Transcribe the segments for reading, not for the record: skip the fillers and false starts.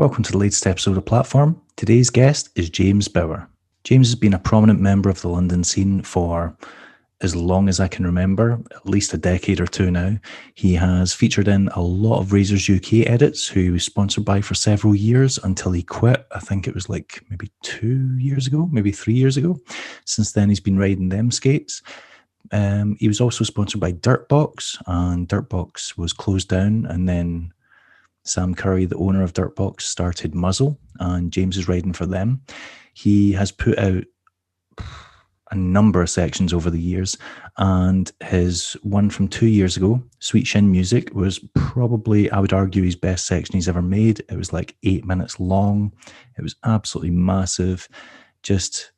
Welcome to the latest episode of Platform. Today's guest is James Bauer. James has been a prominent member of the London scene for as long as I can remember, at least a decade or two now. He has featured in a lot of Razors UK edits, who he was sponsored by for several years until he quit. I think it was like maybe 2 years ago, maybe 3 years ago. Since then, he's been riding them skates. He was also sponsored by Dirtbox, and Dirtbox was closed down, and then Sam Curry, the owner of Dirtbox, started Muzzle, and James is riding for them. He has put out a number of sections over the years, and his one from 2 years ago, Sweet Shin Music, was probably, I would argue, his best section he's ever made. It was like 8 minutes long. It was absolutely massive. Just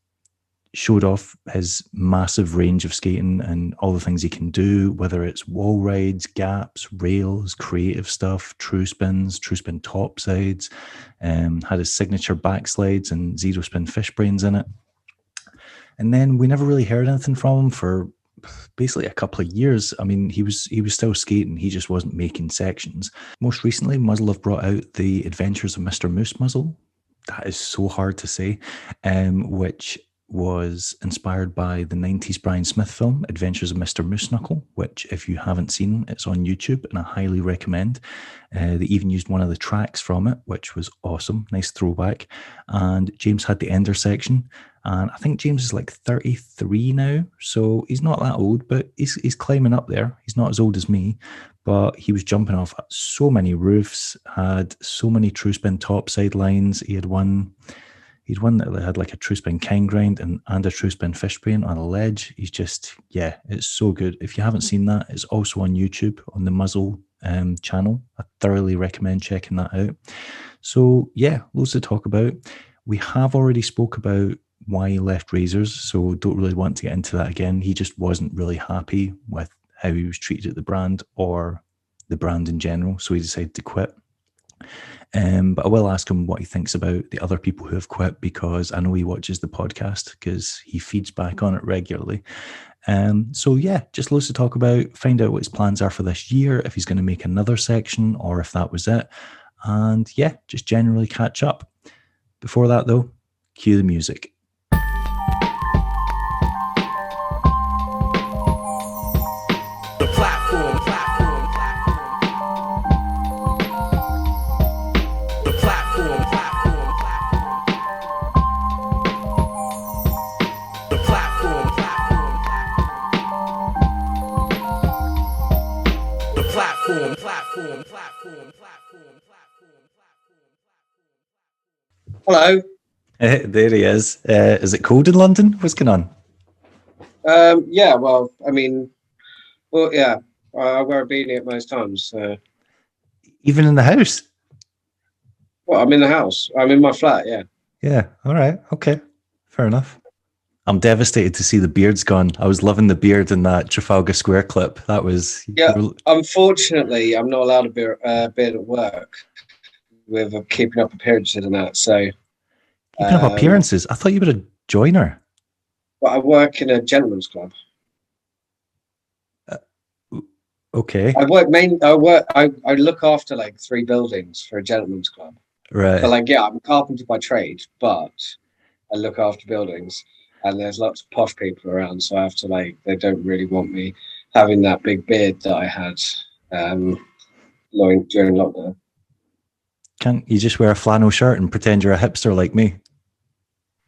showed off his massive range of skating and all the things he can do, whether it's wall rides, gaps, rails, creative stuff, true spin topsides, had his signature backslides and zero spin fish brains in it. And then we never really heard anything from him for basically a couple of years. I mean, he was still skating, he just wasn't making sections. Most recently, Muzzle have brought out the Adventures of Mr Moosemuzzle. That is so hard to say, which was inspired by the 90s Brian Smith film, Adventures of Mr Moosemuzzle, which, if you haven't seen, it's on YouTube and I highly recommend. They even used one of the tracks from it, which was awesome. Nice throwback. And James had the Ender section. And I think James is like 33 now, so he's not that old, but he's climbing up there. He's not as old as me, but he was jumping off so many roofs, had so many true spin topside lines. He'd one that had like a true spin king grind and a true spin fish brain on a ledge. He's just, yeah, it's so good. If you haven't seen that, it's also on YouTube on the Muzzle channel. I thoroughly recommend checking that out. So yeah, loads to talk about. We have already spoke about why he left Razors, so don't really want to get into that again. He just wasn't really happy with how he was treated at the brand or the brand in general, so he decided to quit. But I will ask him what he thinks about the other people who have quit, because I know he watches the podcast because he feeds back on it regularly. So yeah, just loads to talk about, find out what his plans are for this year, if he's going to make another section or if that was it. And yeah, just generally catch up. Before that though, cue the music. Hello. There he is. Is it cold in London? What's going on? Yeah, well, yeah, I wear a beanie at most times. Even in the house? Well, I'm in the house. I'm in my flat, yeah. Yeah, all right. Okay, fair enough. I'm devastated to see the beard's gone. I was loving the beard in that Trafalgar Square clip. That was... Yeah, unfortunately, I'm not allowed a beard at work with keeping up appearances and that, so... Keeping up appearances? I thought you were a joiner. Well, I work in a gentleman's club. Okay. I look after like 3 buildings for a gentleman's club. Right. So like, yeah, I'm a carpenter by trade, but I look after buildings, and there's lots of posh people around, so I have to they don't really want me having that big beard that I had during lockdown. Can't you just wear a flannel shirt and pretend you're a hipster like me?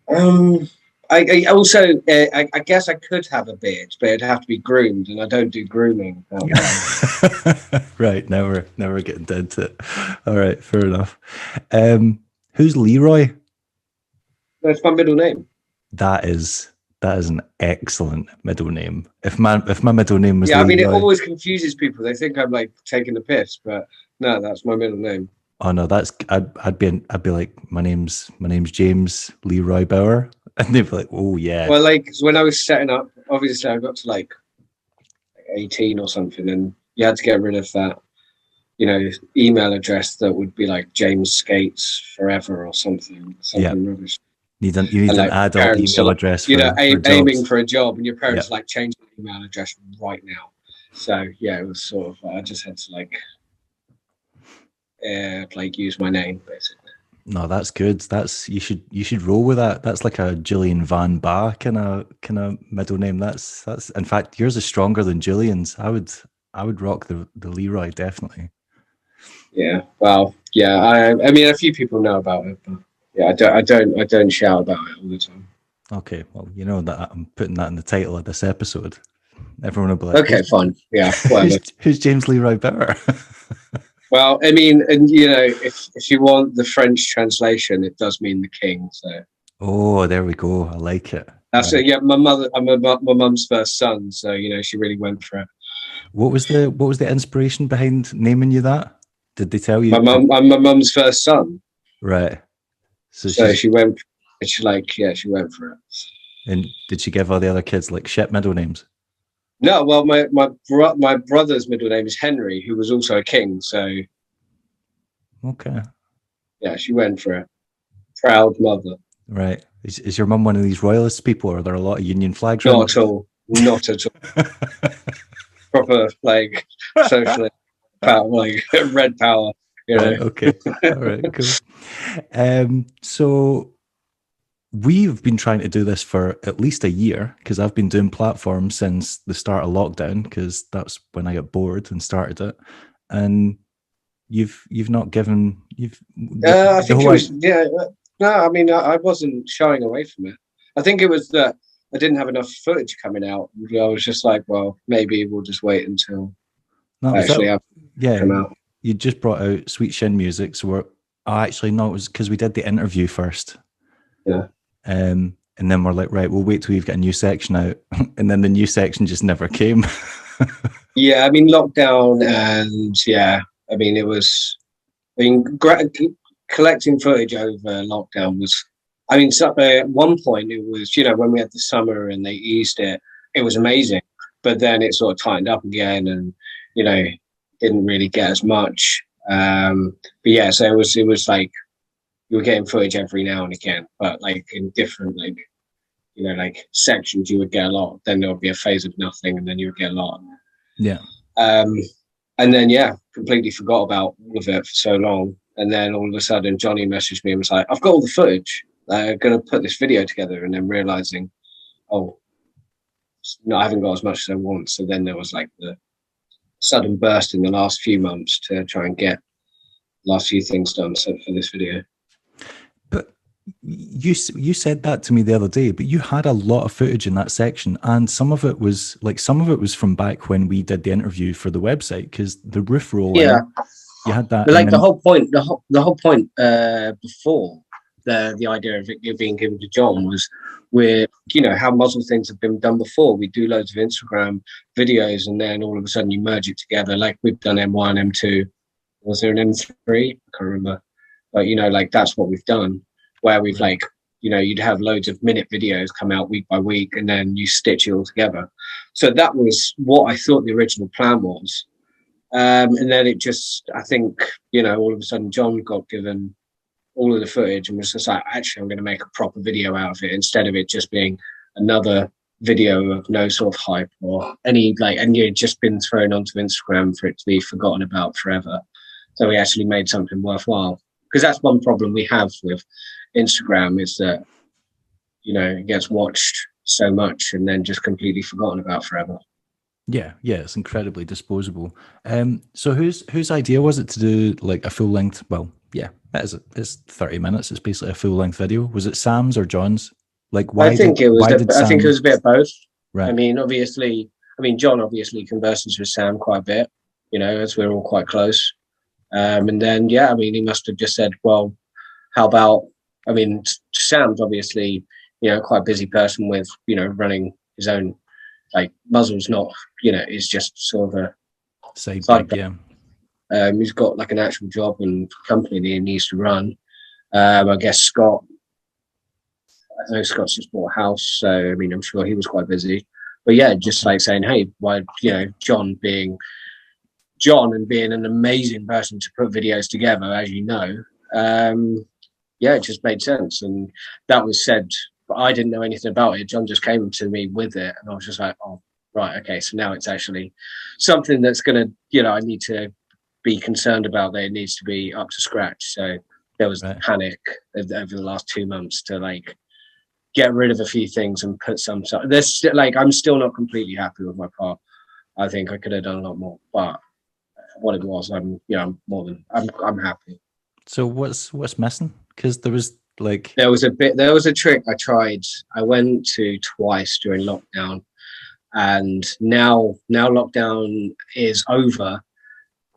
I also, I guess I could have a beard, but it'd have to be groomed, and I don't do grooming. Right, now we're getting into it. All right, fair enough. Who's Leroy? That's my middle name. That is an excellent middle name. If my middle name was Leroy, I mean, it Leroy, always confuses people. They think I'm like taking the piss, but no, that's my middle name. Oh no, I'd be like, my name's James Leroy Bauer, and they'd be like, oh yeah. Well, like when I was setting up, obviously I got to like 18 or something, and you had to get rid of that, email address that would be like James Skates Forever or something rubbish. You need an adult email address. For aiming for a job, and your parents change the email address right now. So yeah, it was sort of I just had to use my name basically. No, that's good. That's you should roll with that. That's like a Julian Van Ba kind of middle name. That's in fact yours is stronger than Julian's. I would rock the Leroy definitely. Yeah. Well, yeah. I mean, a few people know about it, but yeah, I don't shout about it all the time. Okay, well, you know that I'm putting that in the title of this episode. Everyone will be like, Okay, fine. Yeah, who's, whatever. who's James Leroy Bauer? Well, I mean, and if you want the French translation, it does mean the king. So Oh, there we go. I like it. that's it. Right. Yeah, my mother, my mum's first son, so she really went for it. What was the inspiration behind naming you that? Did they tell you? My mum, I'm my mum's first son, Right. So so she's she went. She like, yeah, she went for it. and did she give all the other kids like shit middle names? No, well, my brother's middle name is Henry, who was also a king. So Okay. yeah, she went for it. Proud mother. Right. Is your mum one of these royalist people, or are there a lot of Union flags around? Not at all. Not at all. Proper like socialist power, like red power. Right, okay. All right, cool. So we've been trying to do this for at least a year because I've been doing platforms since the start of lockdown because that's when I got bored and started it. And you've not given I think it was No, I mean I wasn't shying away from it. I think it was that I didn't have enough footage coming out. I was just like, well, maybe we'll just wait until No, I actually have yeah, come out. you just brought out Sweet Shin music, so actually no, it was because we did the interview first. Yeah. And then we're like, right, we'll wait till we've got a new section out, and then the new section just never came. Yeah, I mean lockdown, and yeah, I mean it was. I mean, collecting footage over lockdown was. I mean, so, at one point it was when we had the summer and they eased it, it was amazing. But then it sort of tightened up again, and didn't really get as much. But yeah, so it was like you were getting footage every now and again, but like in different like sections you would get a lot. Then there would be a phase of nothing, and then you would get a lot. Yeah. Um, and then completely forgot about all of it for so long. And then all of a sudden, Johnny messaged me and was like, "I've got all the footage. I'm going to put this video together." And then realizing, oh, no, I haven't got as much as I want. So then there was like the sudden burst in the last few months to try and get the last few things done for this video. But you said that to me the other day, but you had a lot of footage in that section, and some of it was from back when we did the interview for the website because the roof roll. Yeah, you had that. but like the whole point before the idea of it being given to John was with how muzzle things have been done before. We do loads of Instagram videos, and then all of a sudden you merge it together. Like we've done M1, M2. Was there an M3? I can't remember. But like that's what we've done. Where we've you'd have loads of minute videos come out week by week, and then you stitch it all together. So that was what I thought the original plan was. And then it just, I think, all of a sudden John got given all of the footage and was just like, actually, I'm going to make a proper video out of it instead of it just being another video of no sort of hype or any and it's just been thrown onto Instagram for it to be forgotten about forever. So we actually made something worthwhile. Because that's one problem we have with Instagram is that, it gets watched so much and then just completely forgotten about forever. Yeah, it's incredibly disposable. So whose idea was it to do like a full length? Well, yeah, it's 30 minutes. It's basically a full length video. Was it Sam's or John's? Like, I think it was a bit of both. Right. I mean, John obviously converses with Sam quite a bit, as we're all quite close. And then, he must have just said, well, how about, Sam's obviously, quite a busy person with, running his own, Muzzle's not, is just sort of a side gig, yeah. He's got like an actual job and company that he needs to run. I guess Scott, I know Scott's just bought a house, so, I'm sure he was quite busy. But yeah, just like saying, hey, why, John being John and being an amazing person to put videos together, as you know, it just made sense. And that was said, but I didn't know anything about it. John just came to me with it, and I was just like, oh, right, okay. So now it's actually something that's going to, I need to be concerned about that it needs to be up to scratch. So there was panic over the last 2 months to like get rid of a few things and put some. There's like I'm still not completely happy with my car. I think I could have done a lot more, but what it was, I'm happy. So what's missing? Because there was a trick I tried. I went to twice during lockdown, and now lockdown is over.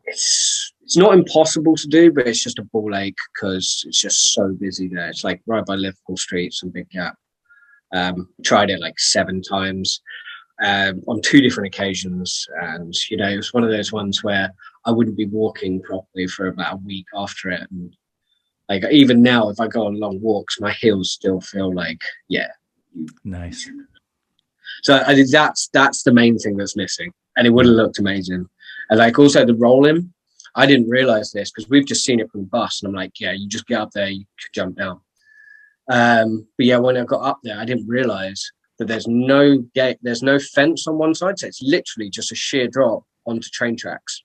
It's not impossible to do, but it's just a ball ache because it's just so busy there. It's like right by Liverpool Street, some big gap. Tried it like 7 times on 2 different occasions, and it was one of those ones where I wouldn't be walking properly for about a week after it, and like even now, if I go on long walks, my heels still feel like nice. So I think that's the main thing that's missing, and it would have looked amazing. And like also the rolling, I didn't realize this because we've just seen it from the bus, and I'm like, yeah, you just get up there, you jump down. But yeah, when I got up there, I didn't realize that there's no gate, there's no fence on one side, so it's literally just a sheer drop onto train tracks,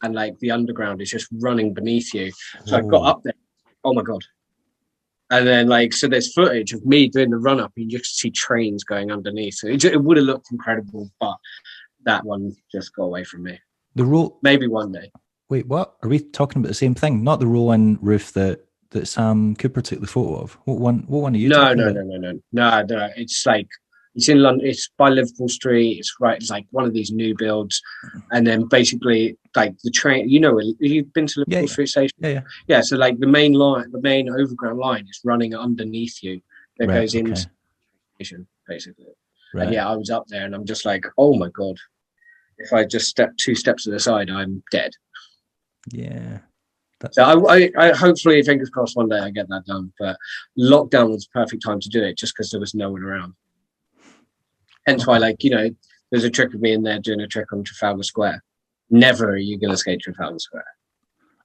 and like the underground is just running beneath you. So I got up there, oh my god. And then like, so there's footage of me doing the run up, and you just see trains going underneath. So it would have looked incredible, but that one just got away from me. The roll, maybe one day. Wait, what? Are we talking about the same thing? Not the roll-in roof that Sam Cooper took the photo of? What one are you talking about? No. It's like, it's in London. It's by Liverpool Street. It's like one of these new builds, and then basically like the train. You've been to Liverpool Street Station. Yeah. So like the main line, the main overground line, is running underneath you. That goes into the station basically. Right. And yeah, I was up there, and I'm just like, oh my god, if I just step 2 steps to the side, I'm dead. Yeah. So I hopefully, fingers crossed, one day I get that done. But lockdown was the perfect time to do it, just because there was no one around. Hence why, like, there's a trick of me in there doing a trick on Trafalgar Square. Never are you going to skate Trafalgar Square.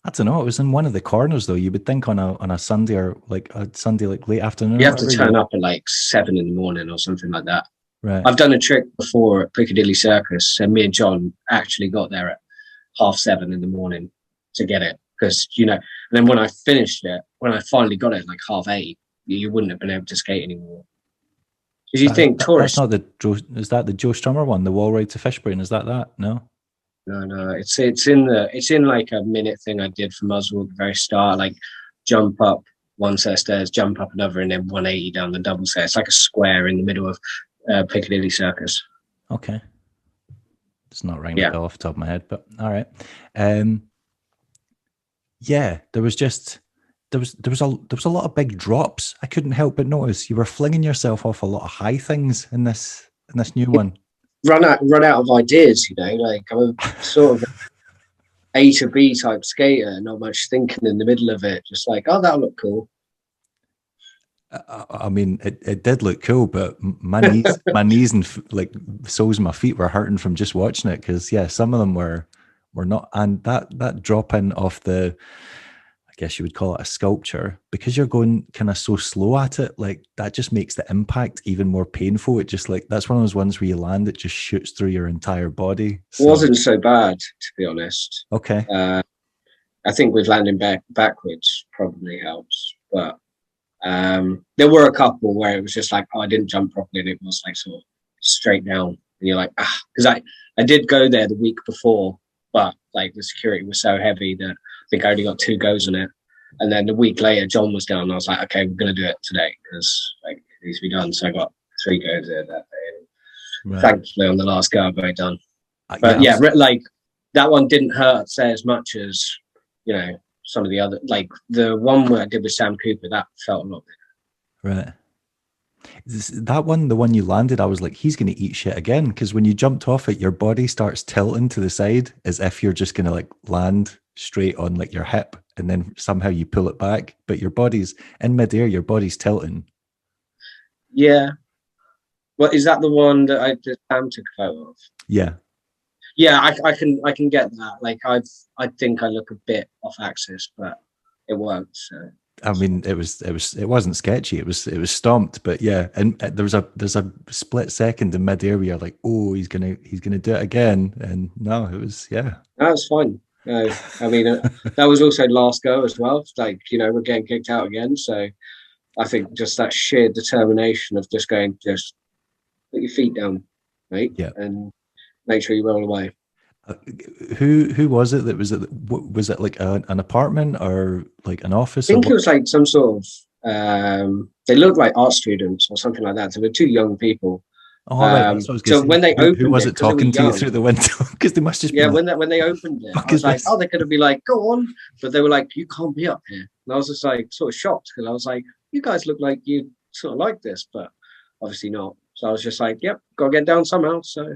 I don't know. It was in one of the corners, though. You would think on a Sunday or like a Sunday, like late afternoon. You have to turn up at like 7 in the morning or something like that. Right. I've done a trick before at Piccadilly Circus, and me and John actually got there at 7:30 in the morning to get it. Because, and then when I finished it, when I finally got it, like 8:30, you wouldn't have been able to skate anymore. Because you think tourists... That's not is that the Joe Strummer one, the wall ride to Fishburne? Is that? No? No. It's in like a minute thing I did for Muzzle at the very start, like jump up one set of stairs, jump up another, and then 180 down the double set. It's like a square in the middle of Piccadilly Circus. Okay. It's not ringing a bell off the top of my head, but all right. Yeah, there was a lot of big drops. I couldn't help but notice you were flinging yourself off a lot of high things in this new one. Run out of ideas, like I'm a sort of A to B type skater, not much thinking in the middle of it, just like, oh, that'll look cool. I mean, it did look cool, but my knees and like soles of my feet were hurting from just watching it, because some of them were not. And that drop in off the, I guess you would call it a sculpture, because you're going kind of so slow at it, like that just makes the impact even more painful. It just like, that's one of those ones where you land, it just shoots through your entire body. So. It wasn't so bad, to be honest. Okay. I think with landing backwards probably helps, but there were a couple where it was just like, oh, I didn't jump properly, and it was like sort of straight down, and you're like, because I did go there the week before, but like the security was so heavy that I think I only got 2 goes on it. And then the week later, John was down, and I was like, okay, we're going to do it today because like it needs to be done. So I got 3 goes there that day. Right. Thankfully, on the last go, I got it done. But like that one didn't hurt, say, as much as, some of the other, like the one where I did with Sam Cooper, that felt a lot better. Right. That one, the one you landed, I was like, he's going to eat shit again, because when you jumped off it, your body starts tilting to the side as if you're just going to like land straight on like your hip, and then somehow you pull it back, but your body's in midair, your body's tilting. Yeah. Well, is that the one that Sam took a photo of? Yeah. Yeah, I can get that. Like I think I look a bit off axis, but it worked. So. I mean, it wasn't sketchy. It was stomped, but yeah. And there's a split second in midair where you're like, oh, he's gonna do it again, and no, it was No, it's fine. No, I mean that was also last go as well. Like, we're getting kicked out again, so I think just that sheer determination of just put your feet down, mate, Yeah. and make sure you roll away. Who was it that was it? Was it like an apartment or like an office? I Or think it what? was like some sort of. They looked like art students or something like that. So they're two young people. All right, that's what I was going So to say. when they Who opened was it, it because they were talking to you young, through the window? Because they must just be yeah, like, when they opened it, "Fuck I was is like, this?" oh, they could have been like, go on, but they were like, you can't be up here. And I was just like, sort of shocked because I was like, you guys look like you sort of like this, but obviously not. So I was just like, yep, gotta get down somehow. So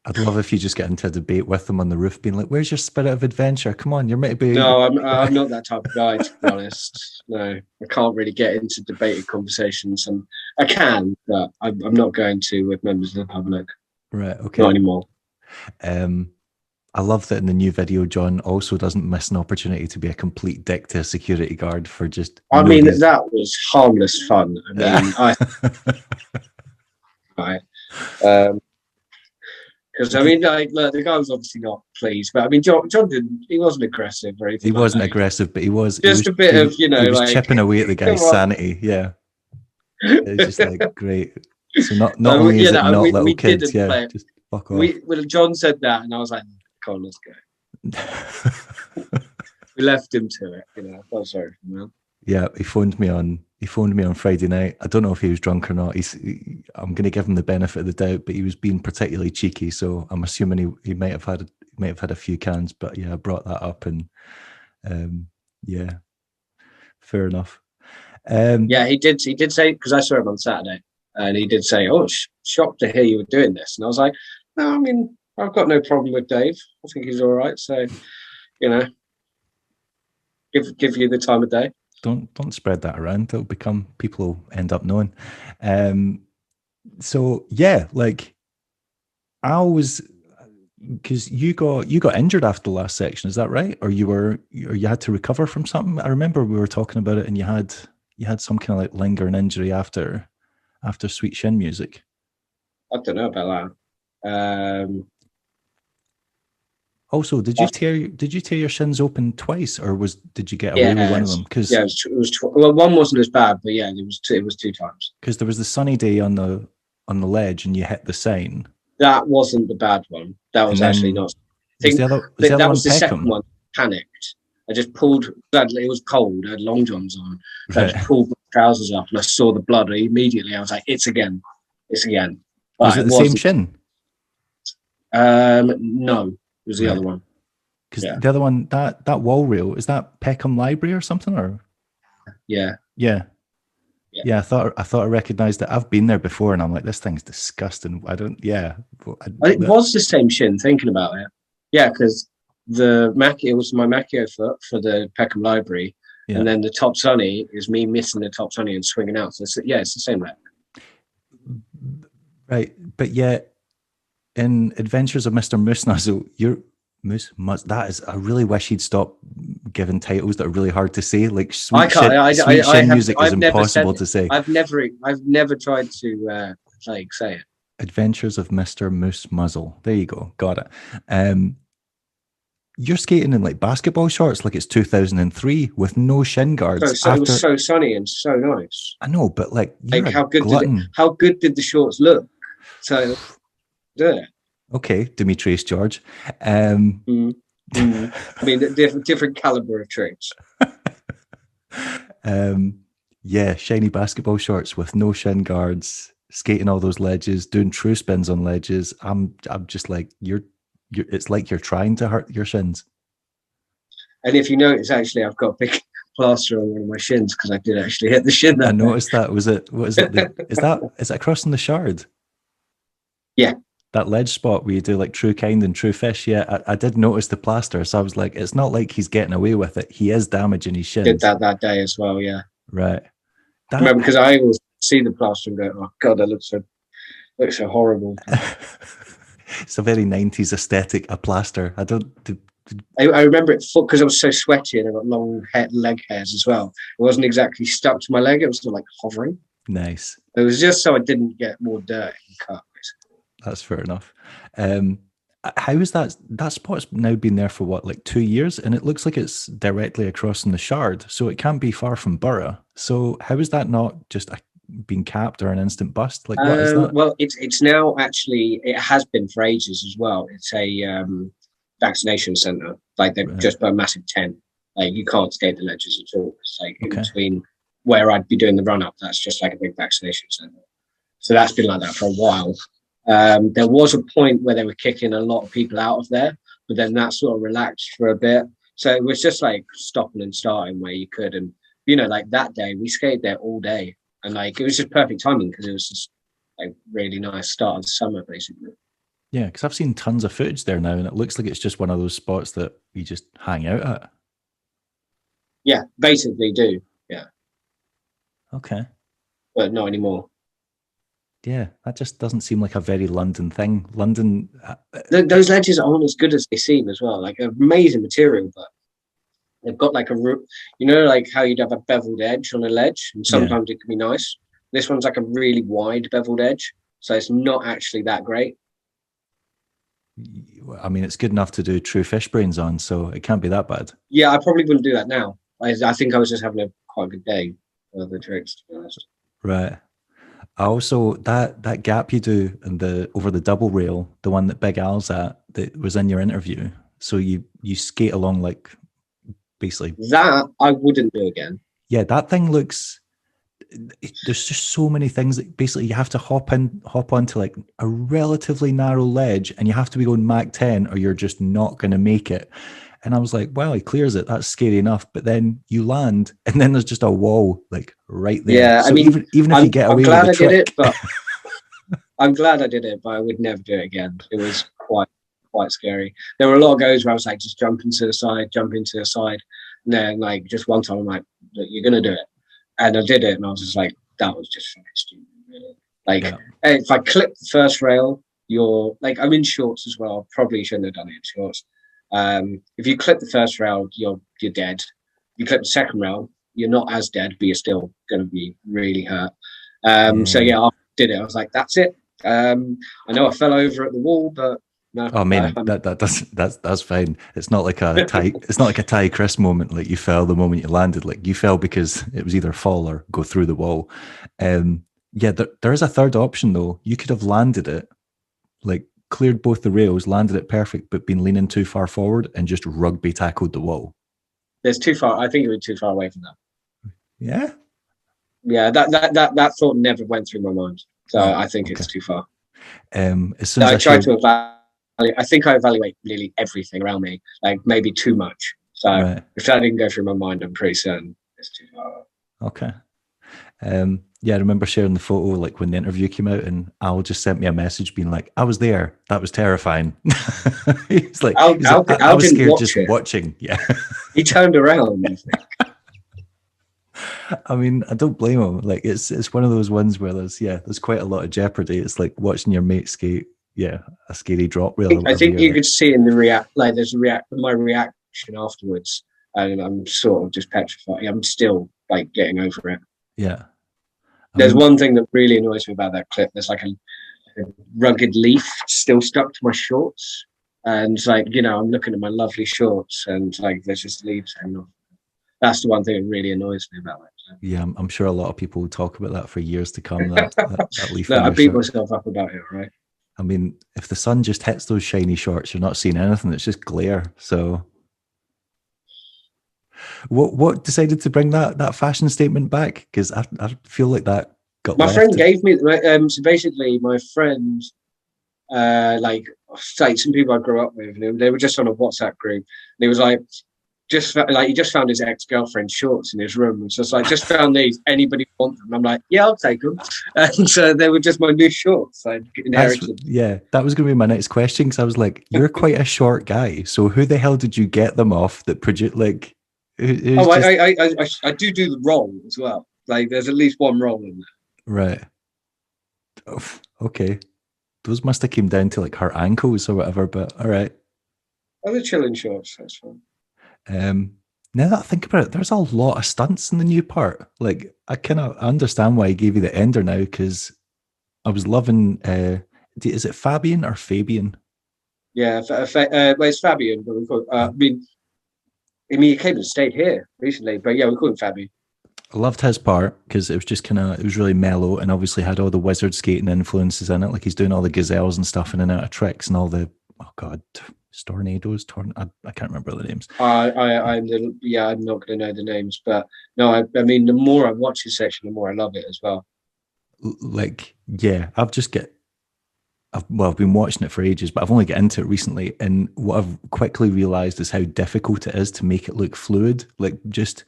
I'd love if you just get into a debate with them on the roof, being like, "Where's your spirit of adventure? Come on, you're meant to be." no, I'm not that type of guy, to be honest. No, I can't really get into debated conversations, and I can, but I'm not going to with members of the public. Right. Not Okay. anymore. I love that in the new video, John also doesn't miss an opportunity to be a complete dick to a security guard for just I no mean, reason. that was harmless fun. I mean, because I mean, like, look, the guy was obviously not pleased, but I mean, John didn't. He wasn't aggressive or He anything like wasn't that. aggressive, but he was Just a bit of, he was like, chipping away at the come guy's on. sanity. Yeah. It's just like great. So not only is Yeah, it no, not little we kids, didn't yeah, play it. just fuck off. John said that, and I was like, come on, let's go. We left him to it, I felt sorry for him, man. Yeah, he phoned me on Friday night. I don't know if he was drunk or not. I'm going to give him the benefit of the doubt, but he was being particularly cheeky, so I'm assuming he might have had a few cans. But yeah, I brought that up, and yeah, fair enough. Yeah, he did say, because I saw him on Saturday, and he did say, "Oh, shocked to hear you were doing this." And I was like, "No, I mean, I've got no problem with Dave. I think he's all right. So, give you the time of day." Don't spread that around. It'll become people will end up knowing. So yeah, like I was, because you got injured after the last section, is that right? Or you had to recover from something? I remember we were talking about it, and you had some kind of like lingering injury after Sweet Shin music. I don't know about that. Also, did you tear your shins open twice, or did you get away with one of them? Because it was well, one wasn't as bad, but yeah, it was two times. Because there was the sunny day on the ledge, and you hit the sign. That wasn't the bad one. That was actually not. I think that was the second one. Panicked. I just pulled. It was cold. I had long johns on. So I just pulled my trousers up, and I saw the blood. Immediately, I was like, "It's again. It's again." But was it the same shin? No, it was the other one. Because the other one, that wall rail, is that Peckham Library or something? Or yeah. I thought I recognized it. I've been there before, and I'm like, this thing's disgusting. I don't. Yeah, it was the same shin. Thinking about it, yeah, because it was my Macchio foot for the Peckham Library, and then the top sunny is me missing the top sunny and swinging out. So it's the same leg. Right, but yet in Adventures of Mr Moosemuzzle, that is. I really wish he'd stop giving titles that are really hard to say. Like Sweet Shin music is impossible to say. I've never tried to say it. Adventures of Mr Moosemuzzle. There you go. Got it. You're skating in like basketball shorts, like it's 2003 with no shin guards. So it was so sunny and so nice. I know, but like how good did the shorts look? So, yeah. Okay, Demetrius George. I mean, different caliber of tricks. Yeah, shiny basketball shorts with no shin guards, skating all those ledges, doing true spins on ledges. I'm just like it's like you're trying to hurt your shins. And if you notice, actually, I've got a big plaster on one of my shins because I did actually hit the shin. I noticed that. What is it? Is that crossing the shard? Yeah. That ledge spot where you do like True Kind and True Fish. Yeah, I did notice the plaster. So I was like, it's not like he's getting away with it. He is damaging his shins. Did that day as well, yeah. Right. Remember, because I always see the plaster and go, oh God, that looks so horrible. It's a very 90s aesthetic, a plaster. I remember it because I was so sweaty and I got long leg hairs as well. It wasn't exactly stuck to my leg. It was still like hovering. Nice. It was just so I didn't get more dirt and cut. That's fair enough. How is that spot's now been there for what, like 2 years, and it looks like it's directly across from the Shard, so it can't be far from Borough. So how is that not just being capped or an instant bust? Like, what is that? Well, it's now actually, it has been for ages as well. It's a vaccination centre. Like they've Right. just put a massive tent. Like you can't skate the ledges at all. It's like in Okay. between where I'd be doing the run up. That's just like a big vaccination centre. So that's been like that for a while. There was a point where they were kicking a lot of people out of there, but then that sort of relaxed for a bit. So it was just like stopping and starting where you could. And, you know, like that day, we skated there all day. And like it was just perfect timing because it was just like really nice start of the summer, basically. Yeah, because I've seen tons of footage there now, and it looks like it's just one of those spots that you just hang out at. Yeah, basically do. Yeah, Okay. but not anymore. Yeah, that just doesn't seem like a very London thing. London, Those ledges aren't as good as they seem as well. Like amazing material, but they've got like you know, like how you'd have a beveled edge on a ledge, and sometimes it can be nice. This one's like a really wide beveled edge, so it's not actually that great. I mean, it's good enough to do true fish brains on, so it can't be that bad. Yeah, I probably wouldn't do that now. I think I was just having a quite good day for the tricks, to be honest. Right. I also that gap you do in the over the double rail, the one that Big Al's at, that was in your interview. So you skate along like basically. That I wouldn't do again. Yeah, that thing looks. There's just so many things that basically you have to hop onto like a relatively narrow ledge, and you have to be going Mach 10 or you're just not going to make it. And I was like, well, he clears it. That's scary enough. But then you land, and then there's just a wall like right there. Yeah, so I mean, even if you get away I'm glad with the I did trick, it, but I'm glad I did it, but I would never do it again. It was quite scary. There were a lot of goes where I was like, just jump into the side, and then like just one time I'm like, look, you're gonna do it, and I did it, and I was just like, that was just fucking stupid, really. Like, yeah. if I clip the first rail, you're like, I'm in shorts as well. Probably shouldn't have done it in shorts. If you clip the first rail, you're dead. If you clip the second rail, you're not as dead, but you're still going to be really hurt. So yeah, I did it. I was like, that's it. I know I fell over at the wall, but no. Oh man, that's fine. It's not like a Ty Chris moment. Like you fell the moment you landed. Like you fell because it was either fall or go through the wall. Yeah, there is a third option though. You could have landed it, like cleared both the rails, landed it perfect, but been leaning too far forward and just rugby tackled the wall. There's too far. I think it was too far away from that. Yeah. Yeah, that thought never went through my mind. So I think it's too far. As soon as I tried to evaluate. I think I evaluate nearly everything around me, like maybe too much. So if that didn't go through my mind, I'm pretty certain it's too far. Okay. Yeah, I remember sharing the photo like when the interview came out, and Al just sent me a message being like, I was there. That was terrifying. He's like, I was scared just watching. Yeah. He turned around. I mean, I don't blame him. Like it's one of those ones where there's quite a lot of jeopardy. It's like watching your mate skate. Yeah, a scary drop rail. I think you could see in the my reaction afterwards, and I'm sort of just petrified. I'm still like getting over it. Yeah. There's one thing that really annoys me about that clip. There's like a rugged leaf still stuck to my shorts, and like I'm looking at my lovely shorts, and like there's just leaves hanging off. That's the one thing that really annoys me about it. So. Yeah, I'm sure a lot of people will talk about that for years to come. That leaf. No, I beat myself up about it, right? I mean, if the sun just hits those shiny shorts, you're not seeing anything. It's just glare. So, what decided to bring that fashion statement back? Because I feel like that got. My friend gave me. So basically, my friend, like some people I grew up with, they were just on a WhatsApp group. And he was like, he just found his ex-girlfriend's shorts in his room. And so it's like, just found these. Anybody want them? I'm like, yeah, I'll take them. And so they were just my new shorts. I inherited. Yeah, that was going to be my next question, because I was like, you're quite a short guy. So who the hell did you get them off that produced like? I do the roll as well. Like there's at least one roll in there. Right. Oh, okay. Those must have came down to like her ankles or whatever. But all right. Oh, the chilling shorts. That's fine. Now that I think about it, there's a lot of stunts in the new part. Like I kind of understand why he gave you the ender now, because I was loving. Is it Fabian or Fabian? Yeah, well, it's Fabian, but we call. I mean, he came and stayed here recently, but yeah, we call him Fabian. I loved his part because it was just kind of, it was really mellow and obviously had all the wizard skating influences in it. Like he's doing all the gazelles and stuff in and out of tricks and all the, oh God, tornadoes, I can't remember the names. I'm not going to know the names, but no, I mean, the more I watch his section, the more I love it as well. Like, yeah, I've been watching it for ages, but I've only got into it recently. And what I've quickly realized is how difficult it is to make it look fluid. Like just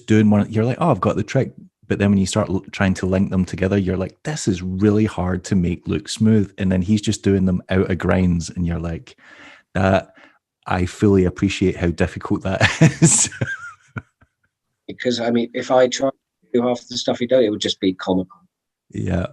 doing one, you're like, oh, I've got the trick. But then when you start trying to link them together, you're like, this is really hard to make look smooth. And then he's just doing them out of grinds. And you're like, that, I fully appreciate how difficult that is. Because, I mean, if I tried to do half the stuff he does, it would just be comical. Yeah.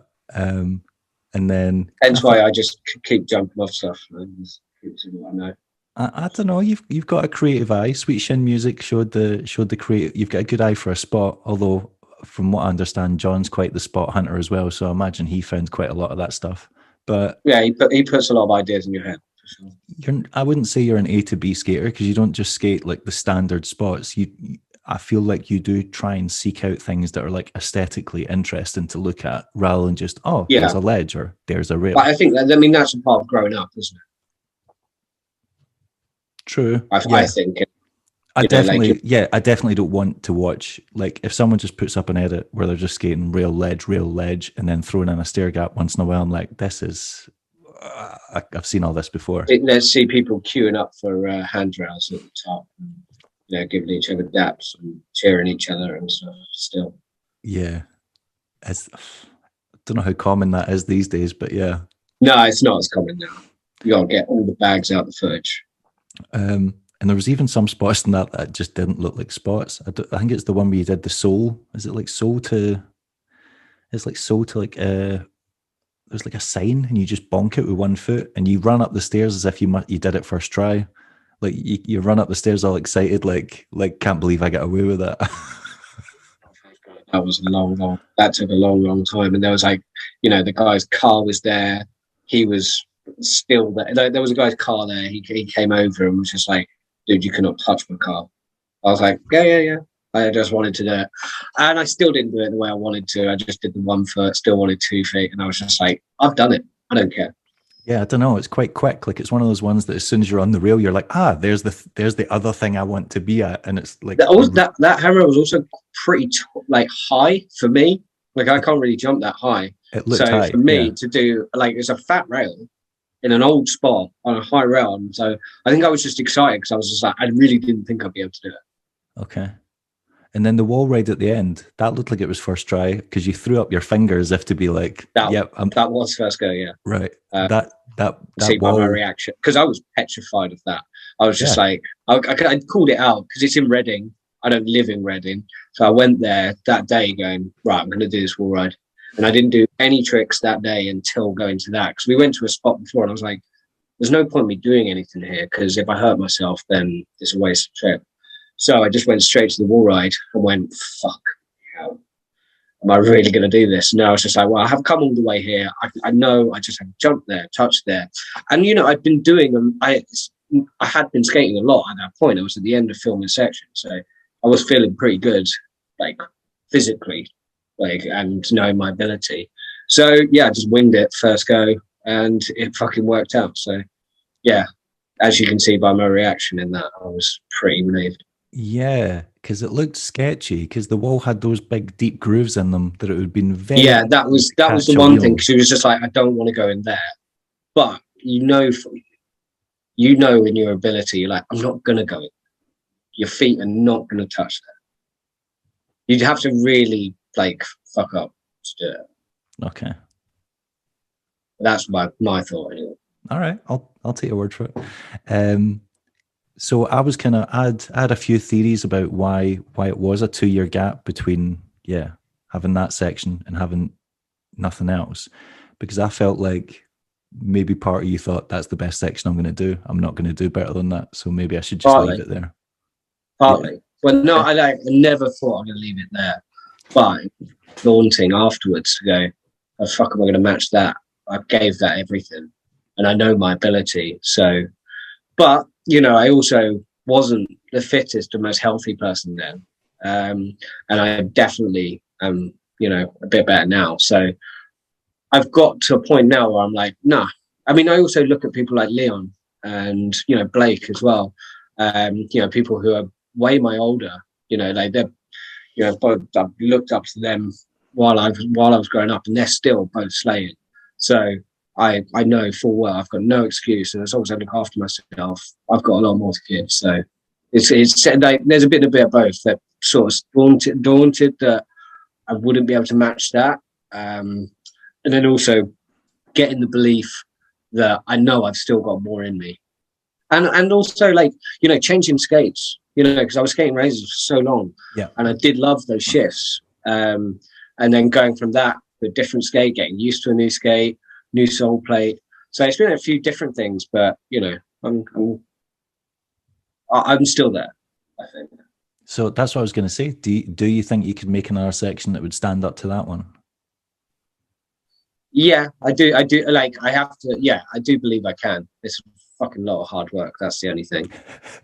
And then hence why I just keep jumping off stuff and just keep doing what I know. I don't know. You've got a creative eye. Sweet Shin Music showed the creative. You've got a good eye for a spot. Although, from what I understand, John's quite the spot hunter as well. So I imagine he found quite a lot of that stuff. But yeah, he puts a lot of ideas in your head. For sure. I wouldn't say you're an A to B skater because you don't just skate like the standard spots. I feel like you do try and seek out things that are like aesthetically interesting to look at rather than just, oh, yeah, there's a ledge or there's a rail. But I think that's a part of growing up, isn't it? True. I think. I definitely don't want to watch, like, if someone just puts up an edit where they're just skating rail ledge, and then throwing in a stair gap once in a while. I'm like, this is, I've seen all this before. Let's see people queuing up for handrails at the top. Giving each other daps and cheering each other and stuff still. Yeah. I don't know how common that is these days, but yeah. No, it's not as common now. You got to get all the bags out the footage. And there was even some spots in that just didn't look like spots. I think it's the one where you did the soul. Is it like soul to... It's like soul to like... There's like a sign and you just bonk it with 1 foot and you run up the stairs as if you did it first try. Like you run up the stairs all excited, like can't believe I got away with that. That was that took a long time. And there was like, the guy's car was there. He was still there. There was a guy's car there. He came over and was just like, dude, you cannot touch my car. I was like, yeah. I just wanted to do it. And I still didn't do it the way I wanted to. I just did the 1 foot, still wanted 2 feet. And I was just like, I've done it. I don't care. Yeah, I don't know. It's quite quick. Like it's one of those ones that as soon as you're on the rail, you're like, there's the other thing I want to be at, and it's like that hammer was also pretty high for me. Like I can't really jump that high. It looked high, for me to do it's a fat rail in an old spot on a high rail, and so I think I was just excited because I was just like I really didn't think I'd be able to do it. Okay. And then the wall ride at the end, that looked like it was first try because you threw up your fingers as if to be like, that was first go, yeah. Right. That see wall... by my reaction, because I was petrified of that. I was just like, I called it out because it's in Reading. I don't live in Reading. So I went there that day going, right, I'm going to do this wall ride. And I didn't do any tricks that day until going to that. Because we went to a spot before and I was like, there's no point in me doing anything here because if I hurt myself, then it's a waste of trip. So I just went straight to the wall ride and went, fuck, how am I really going to do this? And I was just like, well, I have come all the way here. I know I just have jumped there, touched there. And, I've been doing them. I had been skating a lot at that point. I was at the end of filming section. So I was feeling pretty good, like physically, and knowing my ability. So, yeah, I just winged it first go and it fucking worked out. So, yeah, as you can see by my reaction in that, I was pretty relieved. Yeah, because it looked sketcy because the wall had those big deep grooves in them that it would have been very... Yeah, that was the one thing because he was just like, I don't want to go in there. But in your ability, you're like, I'm not going to go in. Your feet are not going to touch that. You'd have to really fuck up to do it. Okay. That's my thought anyway. All right, I'll take your word for it. So I was kind of I had a few theories about why it was a 2-year gap between having that section and having nothing else, because I felt like maybe part of you thought that's the best section I'm going to do. I'm not going to do better than that, so maybe I should just leave it there. Partly, well, no, I never thought I'm going to leave it there, but daunting afterwards to go, oh fuck, am I going to match that? I gave that everything. and I know my ability. So, but I also wasn't the fittest and most healthy person then, and I definitely am, a bit better now. So I've got to a point now where I'm like, nah. I mean, I also look at people like Leon and Blake as well. People who are way my older. Like they're, both, I've looked up to them while I was growing up, and they're still both slaying. So I know full well I've got no excuse, and as long as I look after myself, I've got a lot more to give. So it's like there's a bit of both that sort of daunted that I wouldn't be able to match that, and then also getting the belief that I know I've still got more in me, and also like changing skates, because I was skating razors for so long, and I did love those shifts, and then going from that to a different skate, getting used to a new skate, new sole plate. So it's been a few different things, but I'm still there, I think. So that's what I was going to say. Do you think you could make another section that would stand up to that one? Yeah, I do. Like, I have to. Yeah, I do believe I can. It's a fucking lot of hard work. That's the only thing.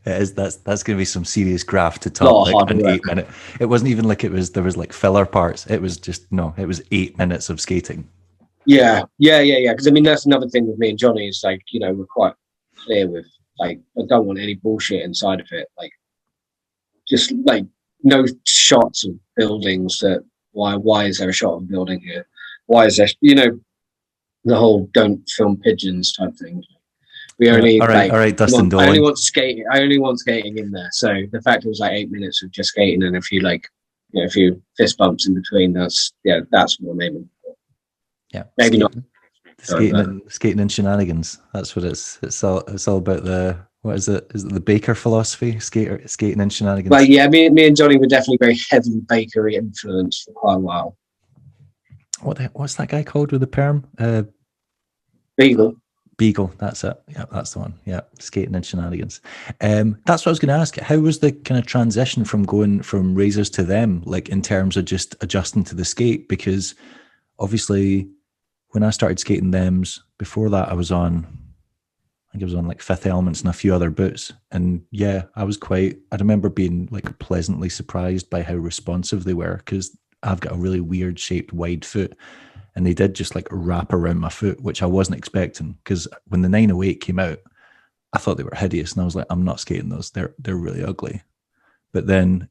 It is. That's going to be some serious graft to top like an 8 minute. It wasn't even like there was like filler parts. It was just it was 8 minutes of skating. Yeah. Because I mean, that's another thing with me and Johnny is like, we're quite clear with like, I don't want any bullshit inside of it. Like, just like no shots of buildings. That why is there a shot of a building here? Why is there, the whole don't film pigeons type thing. We only all right, Dustin Dolan. I only want skating in there. So the fact it was like 8 minutes of just skating and a few fist bumps in between, that's what I'm aiming for. Yeah. Maybe skating, not. Skating and shenanigans. That's what it's all about. What is it? Is it the Baker philosophy? Skating and shenanigans. Well, yeah, me and Johnny were definitely very heavily bakery influenced for quite a while. What's that guy called with the perm? Beagle, that's it. Yeah, that's the one. Yeah, skating and shenanigans. That's what I was going to ask. How was the kind of transition from going from razors to them, like in terms of just adjusting to the skate? Because obviously, when I started skating thems, before that, I think it was on like Fifth Elements and a few other boots. And yeah, I remember being like pleasantly surprised by how responsive they were, because I've got a really weird shaped wide foot, and they did just like wrap around my foot, which I wasn't expecting, because when the 908 came out, I thought they were hideous, and I was like, I'm not skating those. They're really ugly. But then